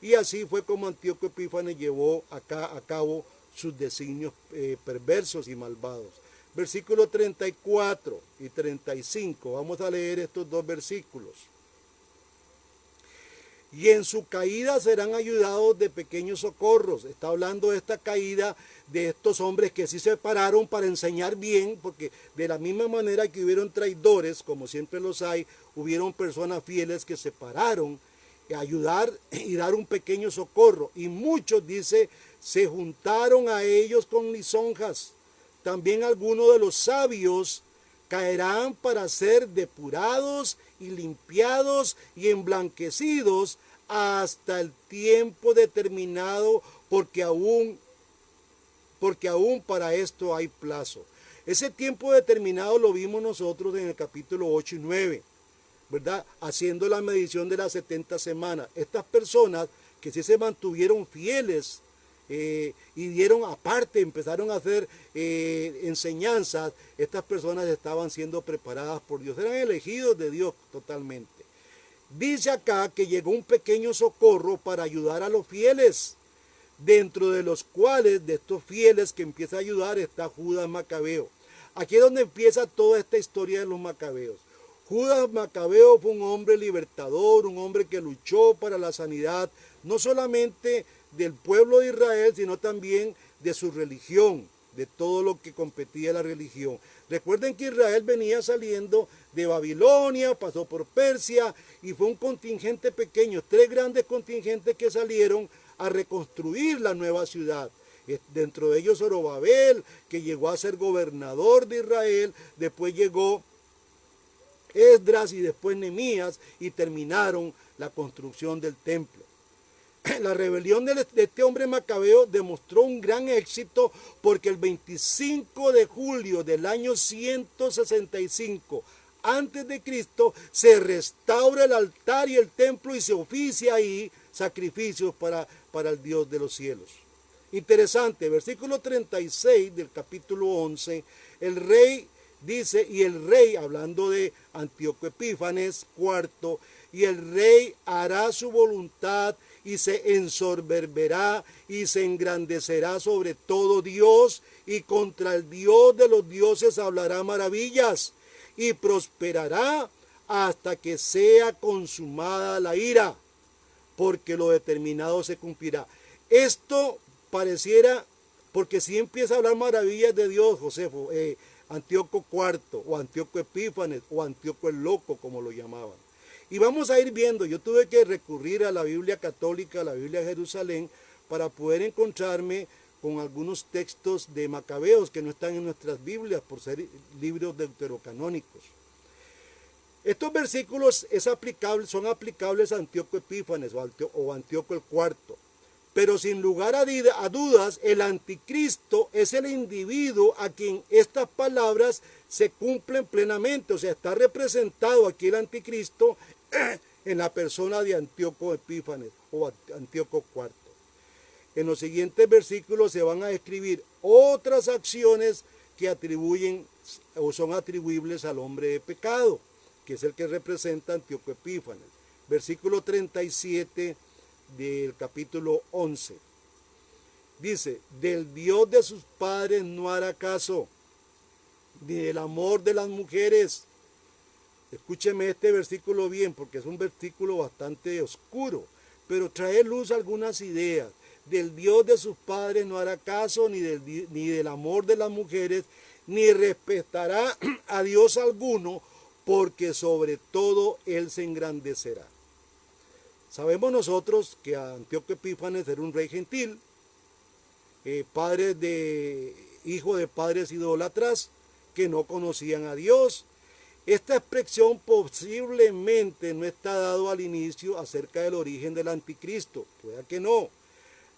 Y así fue como Antíoco Epífanes llevó a cabo sus designios perversos y malvados. Versículos 34 y 35, vamos a leer estos dos versículos. Y en su caída serán ayudados de pequeños socorros. Está hablando de esta caída de estos hombres que sí se pararon para enseñar bien, porque de la misma manera que hubieron traidores, como siempre los hay, hubieron personas fieles que se pararon a ayudar y dar un pequeño socorro. Y muchos, dice, se juntaron a ellos con lisonjas. También algunos de los sabios caerán para ser depurados y limpiados y emblanquecidos hasta el tiempo determinado, porque aún para esto hay plazo. Ese tiempo determinado lo vimos nosotros en el capítulo 8 y 9, ¿verdad? Haciendo la medición de las 70 semanas. Estas personas que sí se mantuvieron fieles y dieron aparte, empezaron a hacer enseñanzas, estas personas estaban siendo preparadas por Dios, eran elegidos de Dios totalmente. Dice acá que llegó un pequeño socorro para ayudar a los fieles, dentro de los cuales, de estos fieles que empieza a ayudar, está Judas Macabeo. Aquí es donde empieza toda esta historia de los macabeos. Judas Macabeo fue un hombre libertador, un hombre que luchó para la sanidad, no solamente del pueblo de Israel, sino también de su religión, de todo lo que competía la religión. Recuerden que Israel venía saliendo de Babilonia, pasó por Persia y fue un contingente pequeño, 3 grandes contingentes que salieron a reconstruir la nueva ciudad. Dentro de ellos Zorobabel, que llegó a ser gobernador de Israel, después llegó Esdras y después Nehemías y terminaron la construcción del templo. La rebelión de este hombre macabeo demostró un gran éxito porque el 25 de julio del año 165 antes de Cristo se restaura el altar y el templo y se oficia ahí sacrificios para el Dios de los cielos. Interesante, versículo 36 del capítulo 11, el rey dice, y el rey, hablando de Antíoco Epífanes IV, y el rey hará su voluntad y se ensoberberá y se engrandecerá sobre todo Dios, y contra el Dios de los dioses hablará maravillas, y prosperará hasta que sea consumada la ira, porque lo determinado se cumplirá. Esto pareciera, porque si empieza a hablar maravillas de Dios, Josefo, Antíoco IV, o Antíoco Epífanes, o Antíoco el Loco, como lo llamaban. Y vamos a ir viendo, yo tuve que recurrir a la Biblia católica, a la Biblia de Jerusalén, para poder encontrarme con algunos textos de Macabeos que no están en nuestras Biblias por ser libros deuterocanónicos. Estos versículos son aplicables a Antíoco Epífanes o Antíoco el IV. Pero sin lugar a dudas, el anticristo es el individuo a quien estas palabras se cumplen plenamente. O sea, está representado aquí el anticristo en la persona de Antíoco Epífanes o Antíoco IV. En los siguientes versículos se van a describir otras acciones que atribuyen o son atribuibles al hombre de pecado, que es el que representa Antíoco Epífanes. Versículo 37 del capítulo 11. Dice, del Dios de sus padres no hará caso, ni del amor de las mujeres. Escúcheme este versículo bien, porque es un versículo bastante oscuro, pero trae luz a algunas ideas. Del Dios de sus padres no hará caso, ni del amor de las mujeres, ni respetará a Dios alguno, porque sobre todo él se engrandecerá. Sabemos nosotros que Antíoco Epífanes era un rey gentil, hijo de padres idólatras que no conocían a Dios. Esta expresión posiblemente no está dado al inicio acerca del origen del anticristo, pueda que no.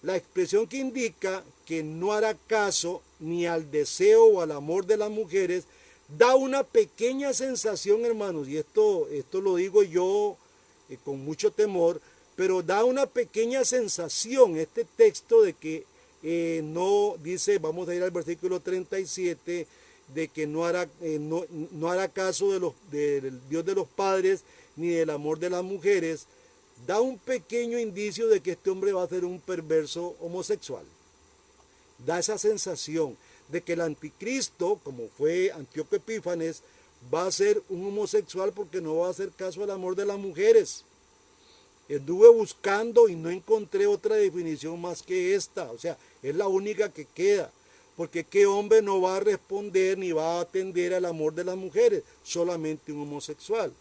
La expresión que indica que no hará caso ni al deseo o al amor de las mujeres da una pequeña sensación, hermanos, y esto lo digo yo con mucho temor, pero da una pequeña sensación este texto de que no dice, vamos a ir al versículo 37, de que no hará caso del Dios de los padres ni del amor de las mujeres. Da un pequeño indicio de que este hombre va a ser un perverso homosexual. Da esa sensación de que el anticristo, como fue Antíoco Epífanes, va a ser un homosexual porque no va a hacer caso al amor de las mujeres. Estuve buscando y no encontré otra definición más que esta, o sea, es la única que queda, porque ¿qué hombre no va a responder ni va a atender al amor de las mujeres? Solamente un homosexual,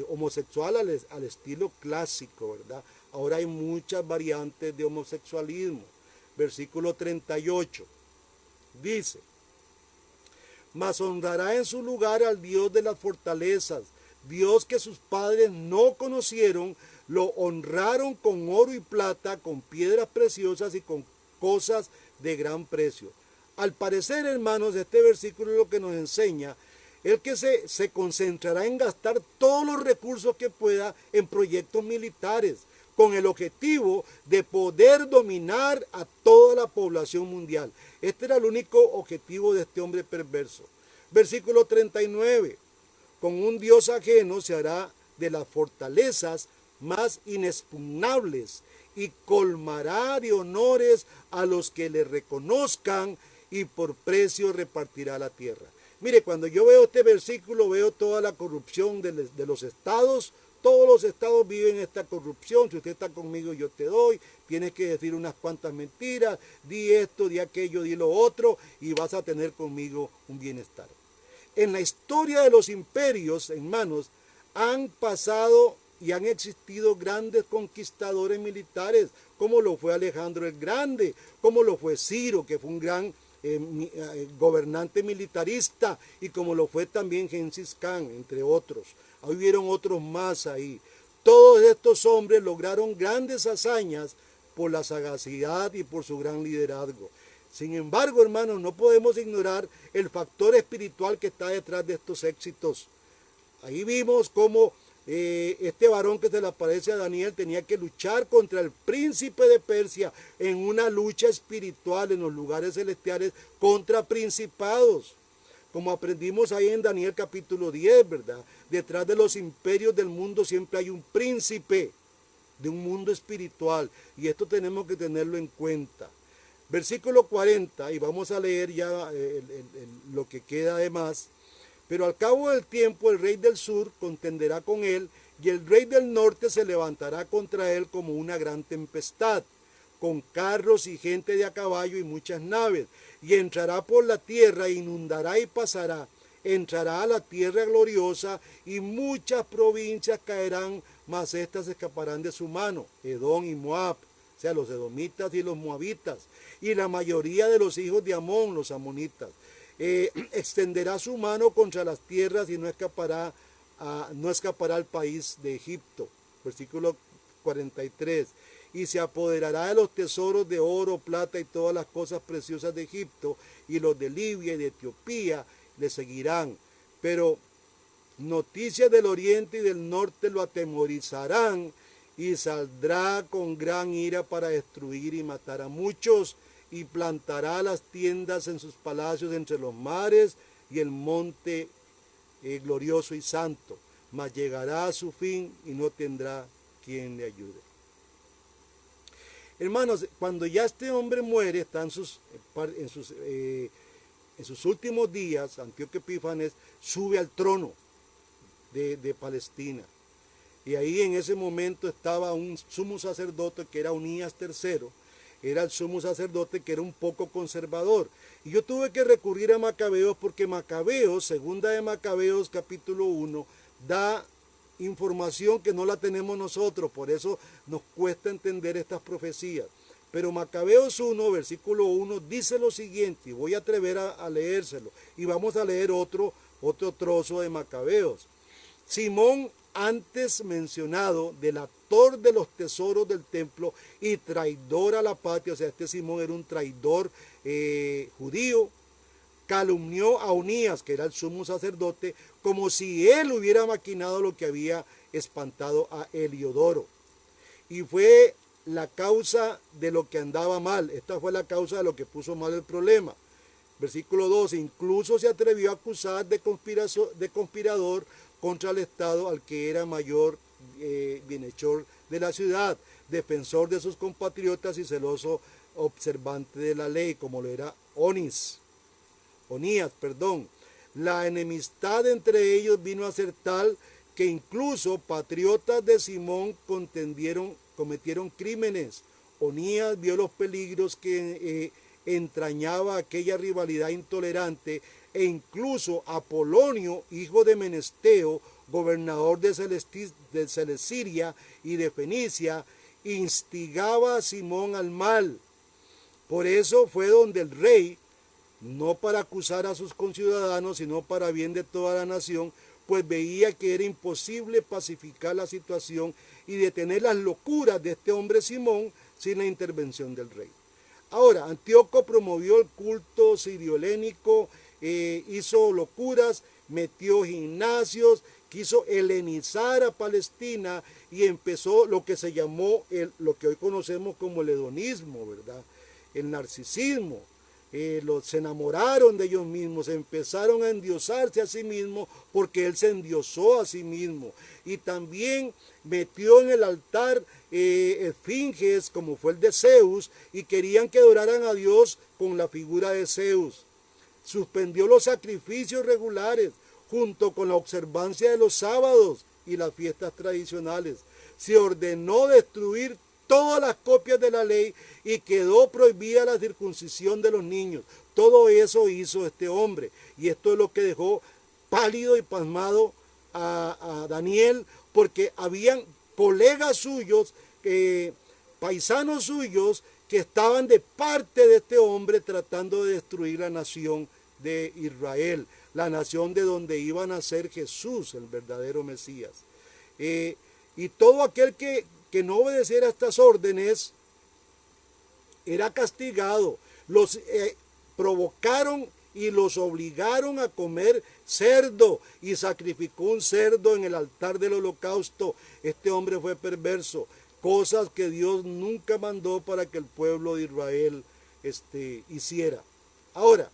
homosexual al estilo clásico, ¿verdad? Ahora hay muchas variantes de homosexualismo. Versículo 38 dice, mas honrará en su lugar al Dios de las fortalezas, Dios que sus padres no conocieron, lo honraron con oro y plata, con piedras preciosas y con cosas de gran precio. Al parecer, hermanos, este versículo es lo que nos enseña, el que se concentrará en gastar todos los recursos que pueda en proyectos militares, con el objetivo de poder dominar a toda la población mundial. Este era el único objetivo de este hombre perverso. Versículo 39. Con un Dios ajeno se hará de las fortalezas más inexpugnables y colmará de honores a los que le reconozcan y por precio repartirá la tierra. Mire, cuando yo veo este versículo veo toda la corrupción de los estados. Todos los estados viven esta corrupción. Si usted está conmigo, yo te doy. Tienes que decir unas cuantas mentiras. Di esto, di aquello, di lo otro y vas a tener conmigo un bienestar. En la historia de los imperios, hermanos, han pasado y han existido grandes conquistadores militares, como lo fue Alejandro el Grande, como lo fue Ciro, que fue un gran gobernante militarista, y como lo fue también Gengis Khan, entre otros. Hubieron otros más ahí. Todos estos hombres lograron grandes hazañas por la sagacidad y por su gran liderazgo. Sin embargo, hermanos, no podemos ignorar el factor espiritual que está detrás de estos éxitos. Ahí vimos cómo este varón que se le aparece a Daniel tenía que luchar contra el príncipe de Persia en una lucha espiritual en los lugares celestiales contra principados. Como aprendimos ahí en Daniel capítulo 10, ¿verdad? Detrás de los imperios del mundo siempre hay un príncipe de un mundo espiritual, y esto tenemos que tenerlo en cuenta. Versículo 40, y vamos a leer ya lo que queda de más. Pero al cabo del tiempo el rey del sur contenderá con él, y el rey del norte se levantará contra él como una gran tempestad, con carros y gente de a caballo y muchas naves, y entrará por la tierra, inundará y pasará, entrará a la tierra gloriosa, y muchas provincias caerán, mas éstas escaparán de su mano, Edom y Moab, o sea, los edomitas y los moabitas, y la mayoría de los hijos de Amón, los amonitas. Extenderá su mano contra las tierras y no escapará al país de Egipto. Versículo 43. Y se apoderará de los tesoros de oro, plata y todas las cosas preciosas de Egipto, y los de Libia y de Etiopía le seguirán. Pero noticias del oriente y del norte lo atemorizarán, y saldrá con gran ira para destruir y matar a muchos, y plantará las tiendas en sus palacios entre los mares y el monte glorioso y santo, mas llegará a su fin y no tendrá quien le ayude. Hermanos, cuando ya este hombre muere, está en sus últimos días, Antíoco Epífanes sube al trono de Palestina. Y ahí en ese momento estaba un sumo sacerdote que era Unías III, era el sumo sacerdote que era un poco conservador. Y yo tuve que recurrir a Macabeos porque Macabeos, segunda de Macabeos capítulo 1, da información que no la tenemos nosotros, por eso nos cuesta entender estas profecías. Pero Macabeos 1, versículo 1, dice lo siguiente, y voy a atrever a leérselo, y vamos a leer otro trozo de Macabeos. Simón, antes mencionado, delator de los tesoros del templo y traidor a la patria, o sea, este Simón era un traidor judío, calumnió a Unías, que era el sumo sacerdote, como si él hubiera maquinado lo que había espantado a Heliodoro. Y fue la causa de lo que andaba mal, esta fue la causa de lo que puso mal el problema. Versículo 12, incluso se atrevió a acusar de conspirador contra el Estado al que era mayor bienhechor de la ciudad, defensor de sus compatriotas y celoso observante de la ley, como lo era Onías. La enemistad entre ellos vino a ser tal que incluso patriotas de Simón cometieron crímenes. Onías vio los peligros que entrañaba aquella rivalidad intolerante, e incluso Apolonio, hijo de Menesteo, gobernador de Celesyria y de Fenicia, instigaba a Simón al mal. Por eso fue donde el rey, no para acusar a sus conciudadanos, sino para bien de toda la nación, pues veía que era imposible pacificar la situación y detener las locuras de este hombre Simón sin la intervención del rey. Ahora, Antíoco promovió el culto sirio-helénico hizo locuras, metió gimnasios, quiso helenizar a Palestina y empezó lo que se llamó lo que hoy conocemos como el hedonismo, ¿verdad? El narcisismo. Se enamoraron de ellos mismos, empezaron a endiosarse a sí mismos porque él se endiosó a sí mismo. Y también metió en el altar esfinges como fue el de Zeus y querían que adoraran a Dios con la figura de Zeus. Suspendió los sacrificios regulares junto con la observancia de los sábados y las fiestas tradicionales. Se ordenó destruir todas las copias de la ley y quedó prohibida la circuncisión de los niños. Todo eso hizo este hombre y esto es lo que dejó pálido y pasmado a Daniel, porque habían colegas suyos, paisanos suyos, que estaban de parte de este hombre tratando de destruir la nación de Israel, la nación de donde iba a nacer Jesús, el verdadero Mesías. Y todo aquel que no obedeciera estas órdenes era castigado. Los provocaron y los obligaron a comer cerdo y sacrificó un cerdo en el altar del holocausto. Este hombre fue perverso, cosas que Dios nunca mandó para que el pueblo de Israel hiciera. Ahora,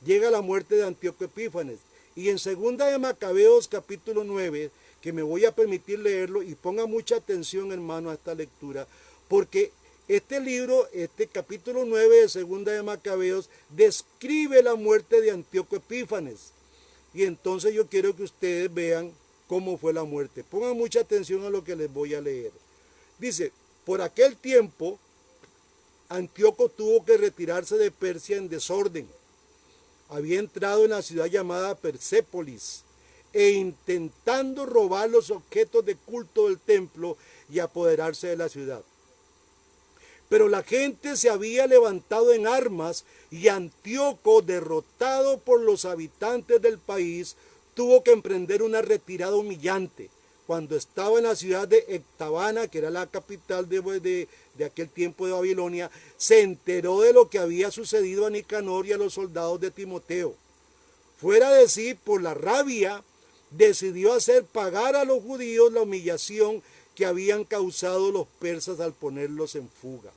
llega la muerte de Antíoco Epífanes y en 2 de Macabeos capítulo 9, que me voy a permitir leerlo y ponga mucha atención, hermano, a esta lectura, porque este libro, este capítulo 9 de 2 de Macabeos, describe la muerte de Antíoco Epífanes. Y entonces yo quiero que ustedes vean cómo fue la muerte. Pongan mucha atención a lo que les voy a leer. Dice, por aquel tiempo, Antíoco tuvo que retirarse de Persia en desorden. Había entrado en la ciudad llamada Persépolis e intentando robar los objetos de culto del templo y apoderarse de la ciudad. Pero la gente se había levantado en armas y Antíoco, derrotado por los habitantes del país, tuvo que emprender una retirada humillante. Cuando estaba en la ciudad de Ecbatana, que era la capital de aquel tiempo de Babilonia, se enteró de lo que había sucedido a Nicanor y a los soldados de Timoteo. Fuera de sí, por la rabia, decidió hacer pagar a los judíos la humillación que habían causado los persas al ponerlos en fuga.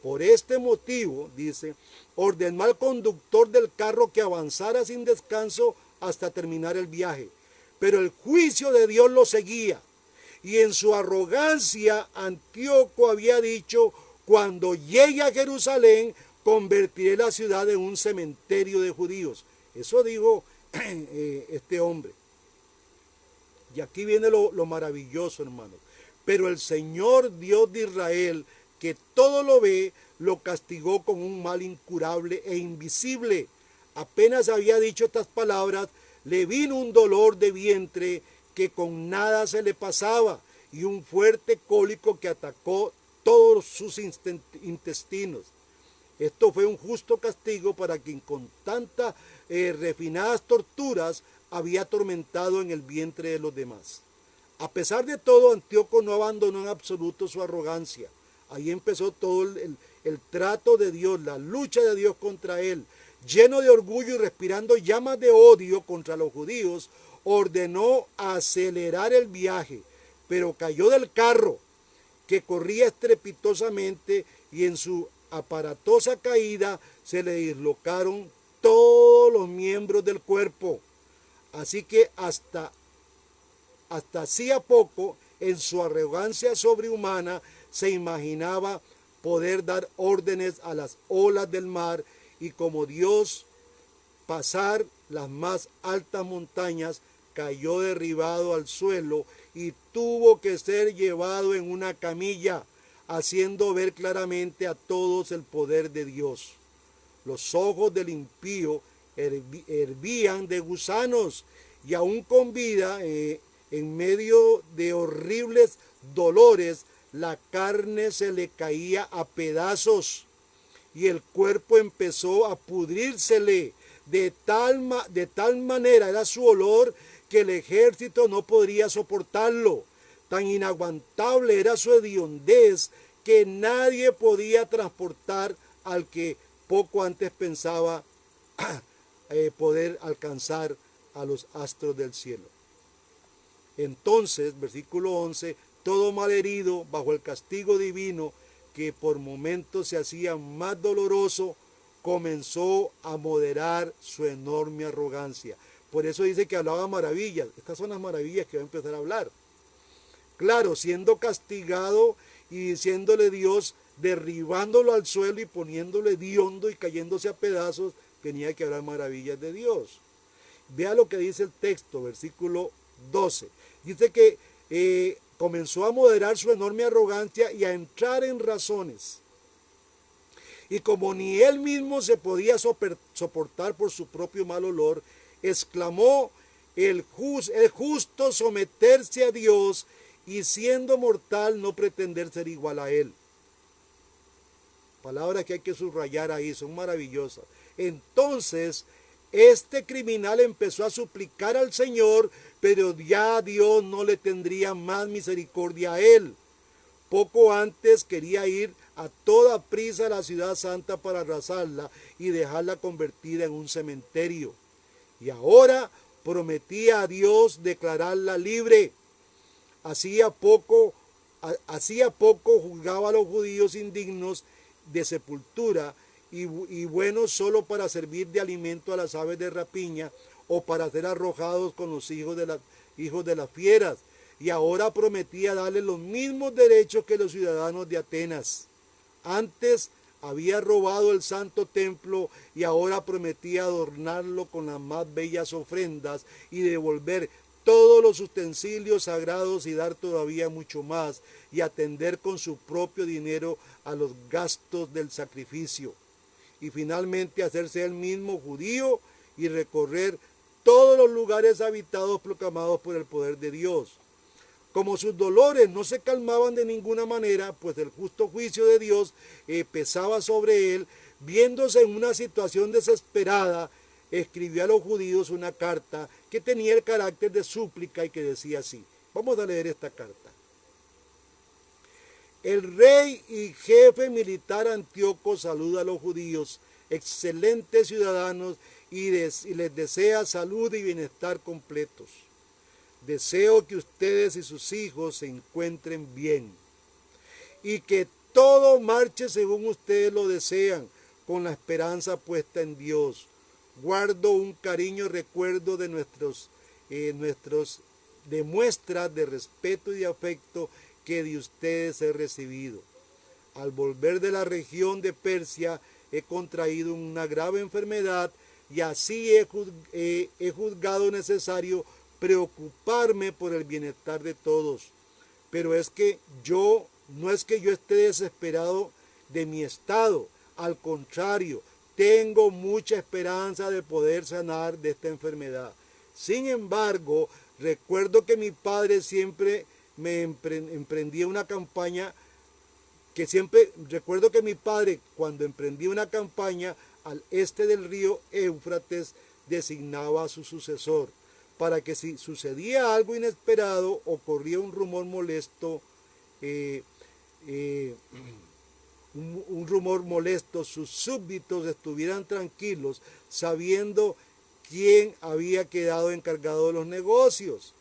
Por este motivo, dice, ordenó al conductor del carro que avanzara sin descanso hasta terminar el viaje. Pero el juicio de Dios lo seguía. Y en su arrogancia, Antíoco había dicho, cuando llegue a Jerusalén, convertiré la ciudad en un cementerio de judíos. Eso dijo este hombre. Y aquí viene lo maravilloso, hermano. Pero el Señor Dios de Israel, que todo lo ve, lo castigó con un mal incurable e invisible. Apenas había dicho estas palabras, le vino un dolor de vientre que con nada se le pasaba y un fuerte cólico que atacó todos sus intestinos. Esto fue un justo castigo para quien con tantas refinadas torturas había atormentado en el vientre de los demás. A pesar de todo, Antíoco no abandonó en absoluto su arrogancia. Ahí empezó todo el trato de Dios, la lucha de Dios contra él. Lleno de orgullo y respirando llamas de odio contra los judíos, ordenó acelerar el viaje, pero cayó del carro, que corría estrepitosamente, y en su aparatosa caída se le dislocaron todos los miembros del cuerpo. Así que hasta hacía poco, en su arrogancia sobrehumana, se imaginaba poder dar órdenes a las olas del mar y como Dios pasar las más altas montañas, cayó derribado al suelo y tuvo que ser llevado en una camilla, haciendo ver claramente a todos el poder de Dios. Los ojos del impío hervían de gusanos y aún con vida, en medio de horribles dolores, la carne se le caía a pedazos y el cuerpo empezó a pudrírsele. De tal manera era su olor que el ejército no podría soportarlo. Tan inaguantable era su hediondez que nadie podía transportar al que poco antes pensaba poder alcanzar a los astros del cielo. Entonces, versículo 11, todo malherido bajo el castigo divino, que por momentos se hacía más doloroso, comenzó a moderar su enorme arrogancia. Por eso dice que hablaba maravillas. Estas son las maravillas que va a empezar a hablar. Claro, siendo castigado y diciéndole Dios, derribándolo al suelo y poniéndole hediondo y cayéndose a pedazos, tenía que hablar maravillas de Dios. Vea lo que dice el texto, versículo 12. Dice que comenzó a moderar su enorme arrogancia y a entrar en razones. Y como ni él mismo se podía soportar por su propio mal olor, exclamó: el justo someterse a Dios, y siendo mortal no pretender ser igual a él. Palabras que hay que subrayar ahí, son maravillosas. Entonces, este criminal empezó a suplicar al Señor, pero ya Dios no le tendría más misericordia a él. Poco antes quería ir a toda prisa a la ciudad santa para arrasarla y dejarla convertida en un cementerio. Y ahora prometía a Dios declararla libre. Hacía poco juzgaba a los judíos indignos de sepultura y buenos solo para servir de alimento a las aves de rapiña o para ser arrojados con los hijos de las fieras. Y ahora prometía darle los mismos derechos que los ciudadanos de Atenas. Antes había robado el santo templo y ahora prometía adornarlo con las más bellas ofrendas y devolver todos los utensilios sagrados y dar todavía mucho más y atender con su propio dinero a los gastos del sacrificio. Y finalmente hacerse él mismo judío y recorrer todos los lugares habitados proclamados por el poder de Dios. Como sus dolores no se calmaban de ninguna manera, pues el justo juicio de Dios pesaba sobre él, viéndose en una situación desesperada, escribió a los judíos una carta que tenía el carácter de súplica y que decía así. Vamos a leer esta carta. El rey y jefe militar Antíoco saluda a los judíos, excelentes ciudadanos, y les desea salud y bienestar completos. Deseo que ustedes y sus hijos se encuentren bien y que todo marche según ustedes lo desean, con la esperanza puesta en Dios. Guardo un cariño recuerdo de de muestras de respeto y de afecto que de ustedes he recibido. Al volver de la región de Persia he contraído una grave enfermedad y así he juzgado necesario preocuparme por el bienestar de todos. Pero no es que yo esté desesperado de mi estado, al contrario, tengo mucha esperanza de poder sanar de esta enfermedad. Sin embargo, recuerdo que mi padre siempre me emprendía una campaña, recuerdo que mi padre, cuando emprendía una campaña al este del río Éufrates, designaba a su sucesor, para que si sucedía algo inesperado o corría un rumor molesto, sus súbditos estuvieran tranquilos, sabiendo quién había quedado encargado de los negocios.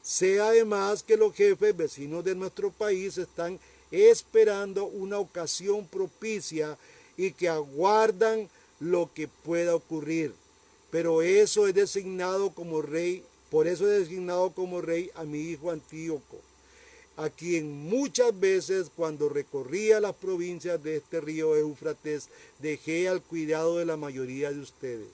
Sé además que los jefes vecinos de nuestro país están esperando una ocasión propicia y que aguardan lo que pueda ocurrir. Pero eso he designado como rey, por eso he designado como rey a mi hijo Antíoco, a quien muchas veces cuando recorría las provincias de este río Éufrates dejé al cuidado de la mayoría de ustedes.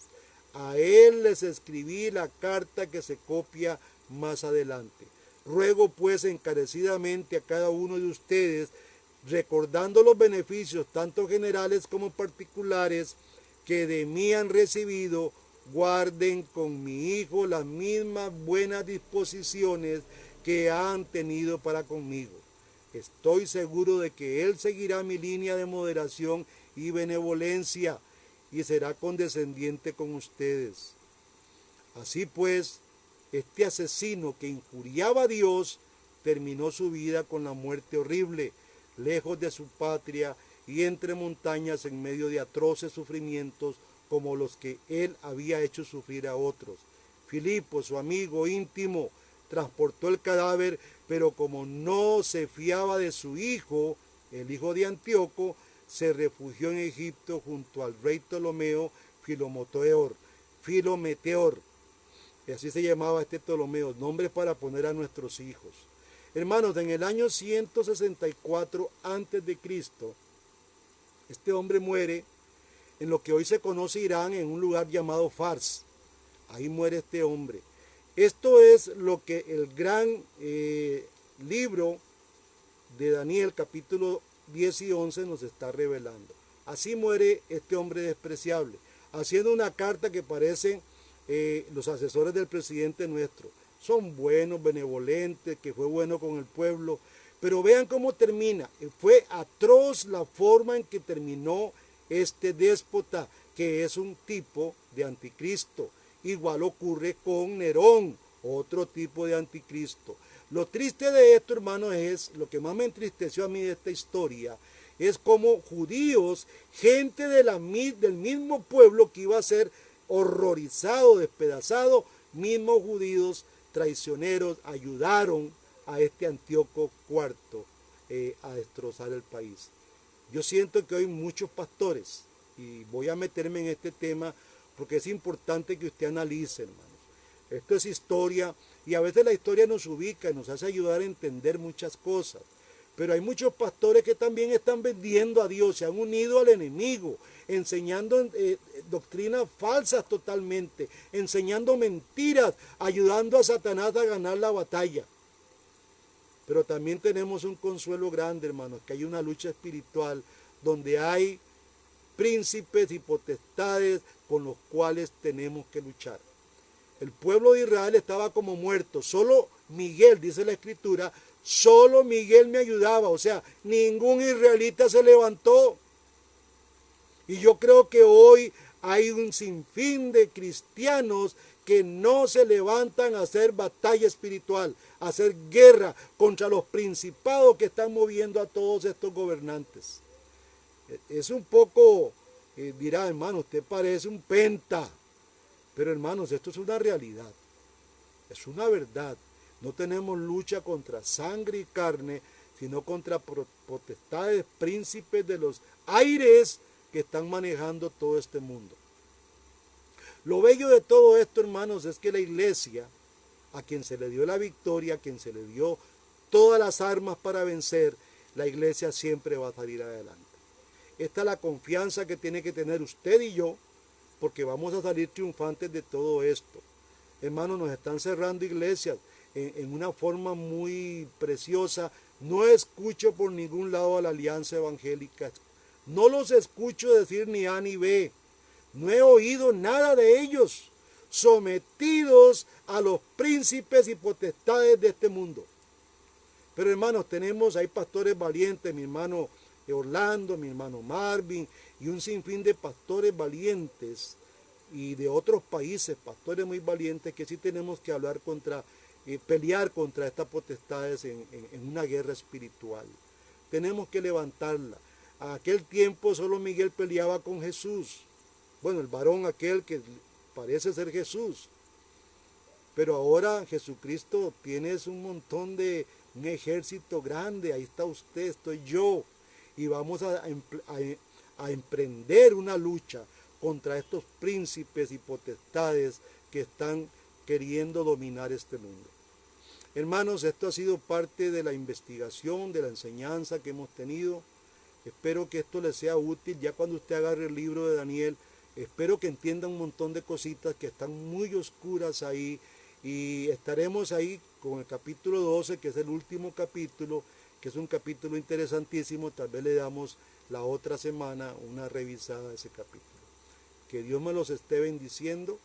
A él les escribí la carta que se copia más adelante. Ruego pues encarecidamente a cada uno de ustedes, recordando los beneficios tanto generales como particulares que de mí han recibido, guarden con mi hijo las mismas buenas disposiciones que han tenido para conmigo. Estoy seguro de que él seguirá mi línea de moderación y benevolencia y será condescendiente con ustedes. Así pues, este asesino que injuriaba a Dios terminó su vida con la muerte horrible, lejos de su patria y entre montañas en medio de atroces sufrimientos, como los que él había hecho sufrir a otros. Filipo, su amigo íntimo, transportó el cadáver, pero como no se fiaba de su hijo, el hijo de Antíoco, se refugió en Egipto junto al rey Ptolomeo Filometeor. Y así se llamaba este Ptolomeo, nombre para poner a nuestros hijos. Hermanos, en el año 164 a.C., este hombre muere en lo que hoy se conoce Irán, en un lugar llamado Fars. Ahí muere este hombre. Esto es lo que el gran libro de Daniel, capítulo 10 y 11, nos está revelando. Así muere este hombre despreciable, haciendo una carta que parecen los asesores del presidente nuestro. Son buenos, benevolentes, que fue bueno con el pueblo, pero vean cómo termina. Fue atroz la forma en que terminó este déspota, que es un tipo de anticristo. Igual ocurre con Nerón, otro tipo de anticristo. Lo triste de esto, hermanos, es, lo que más me entristeció a mí de esta historia, es como judíos, gente del mismo pueblo que iba a ser horrorizado, despedazado, mismos judíos traicioneros ayudaron a este Antíoco IV a destrozar el país. Yo siento que hay muchos pastores, y voy a meterme en este tema porque es importante que usted analice, hermanos. Esto es historia, y a veces la historia nos ubica y nos hace ayudar a entender muchas cosas. Pero hay muchos pastores que también están vendiendo a Dios, se han unido al enemigo, enseñando doctrinas falsas totalmente, enseñando mentiras, ayudando a Satanás a ganar la batalla. Pero también tenemos un consuelo grande, hermanos, que hay una lucha espiritual donde hay príncipes y potestades con los cuales tenemos que luchar. El pueblo de Israel estaba como muerto, solo Miguel, dice la Escritura, solo Miguel me ayudaba, o sea, ningún israelita se levantó. Y yo creo que hoy hay un sinfín de cristianos que no se levantan a hacer batalla espiritual, a hacer guerra contra los principados que están moviendo a todos estos gobernantes. Es un poco, dirá, hermano, usted parece un penta, pero hermanos, esto es una realidad, es una verdad. No tenemos lucha contra sangre y carne, sino contra potestades, príncipes de los aires que están manejando todo este mundo. Lo bello de todo esto, hermanos, es que la iglesia, a quien se le dio la victoria, a quien se le dio todas las armas para vencer, la iglesia siempre va a salir adelante. Esta es la confianza que tiene que tener usted y yo, porque vamos a salir triunfantes de todo esto. Hermanos, nos están cerrando iglesias en una forma muy preciosa. No escucho por ningún lado a la Alianza Evangélica. No los escucho decir ni A ni B. No he oído nada de ellos, sometidos a los príncipes y potestades de este mundo. Pero hermanos, hay pastores valientes, mi hermano Orlando, mi hermano Marvin, y un sinfín de pastores valientes y de otros países, pastores muy valientes, que sí tenemos que hablar pelear contra estas potestades en una guerra espiritual. Tenemos que levantarla. A aquel tiempo solo Miguel peleaba con Jesús. Bueno, el varón aquel que parece ser Jesús. Pero ahora Jesucristo tiene un ejército grande. Ahí está usted, estoy yo. Y vamos a emprender una lucha contra estos príncipes y potestades que están queriendo dominar este mundo. Hermanos, esto ha sido parte de la investigación, de la enseñanza que hemos tenido. Espero que esto les sea útil. Ya cuando usted agarre el libro de Daniel, espero que entienda un montón de cositas que están muy oscuras ahí. Y estaremos ahí con el capítulo 12, que es el último capítulo, que es un capítulo interesantísimo. Tal vez le damos la otra semana una revisada a ese capítulo. Que Dios me los esté bendiciendo.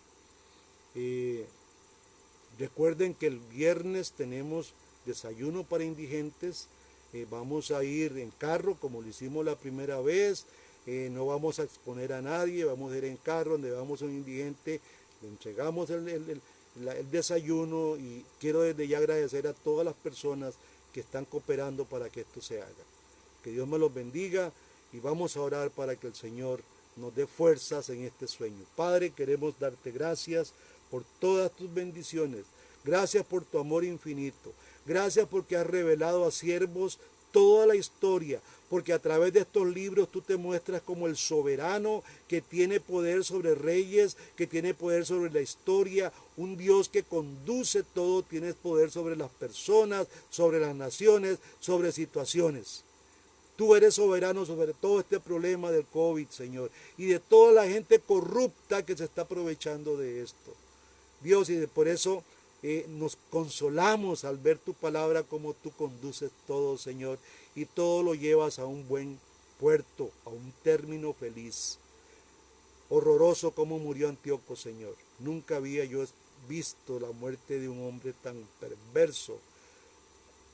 Recuerden que el viernes tenemos desayuno para indigentes. Vamos a ir en carro como lo hicimos la primera vez. No vamos a exponer a nadie, vamos a ir en carro donde vamos a un indigente, le entregamos el desayuno, y quiero desde ya agradecer a todas las personas que están cooperando para que esto se haga. Que Dios me los bendiga, y vamos a orar para que el Señor nos dé fuerzas en este sueño. Padre, queremos darte gracias por todas tus bendiciones. Gracias por tu amor infinito. Gracias porque has revelado a siervos toda la historia, porque a través de estos libros tú te muestras como el soberano que tiene poder sobre reyes, que tiene poder sobre la historia, un Dios que conduce todo, tienes poder sobre las personas, sobre las naciones, sobre situaciones. Tú eres soberano sobre todo este problema del COVID, Señor, y de toda la gente corrupta que se está aprovechando de esto. Dios, y por eso nos consolamos al ver tu palabra, como tú conduces todo, Señor, y todo lo llevas a un buen puerto, a un término feliz. Horroroso como murió Antíoco, Señor. Nunca había yo visto la muerte de un hombre tan perverso,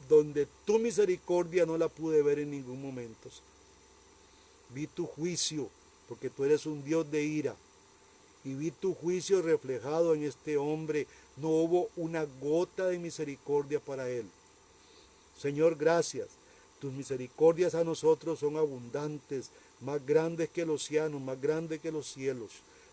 donde tu misericordia no la pude ver en ningún momento. Vi tu juicio, porque tú eres un Dios de ira, y vi tu juicio reflejado en este hombre. No hubo una gota de misericordia para él. Señor, gracias. Tus misericordias a nosotros son abundantes, más grandes que el océano, más grandes que los cielos.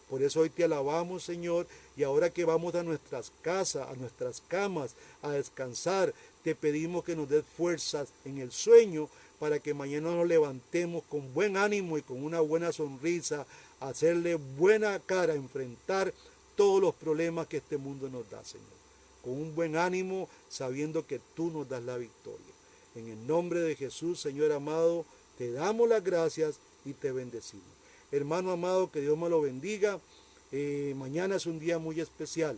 Por eso hoy te alabamos, Señor, y ahora que vamos a nuestras casas, a nuestras camas, a descansar, te pedimos que nos des fuerzas en el sueño para que mañana nos levantemos con buen ánimo y con una buena sonrisa, a hacerle buena cara, a enfrentar todos los problemas que este mundo nos da, Señor. Con un buen ánimo, sabiendo que tú nos das la victoria. En el nombre de Jesús, Señor amado, te damos las gracias y te bendecimos. Hermano amado, que Dios me lo bendiga. Mañana es un día muy especial.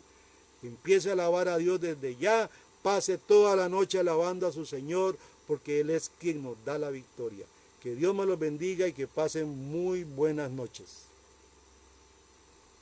Empiece a alabar a Dios desde ya. Pase toda la noche alabando a su Señor, porque Él es quien nos da la victoria. Que Dios me los bendiga y que pasen muy buenas noches.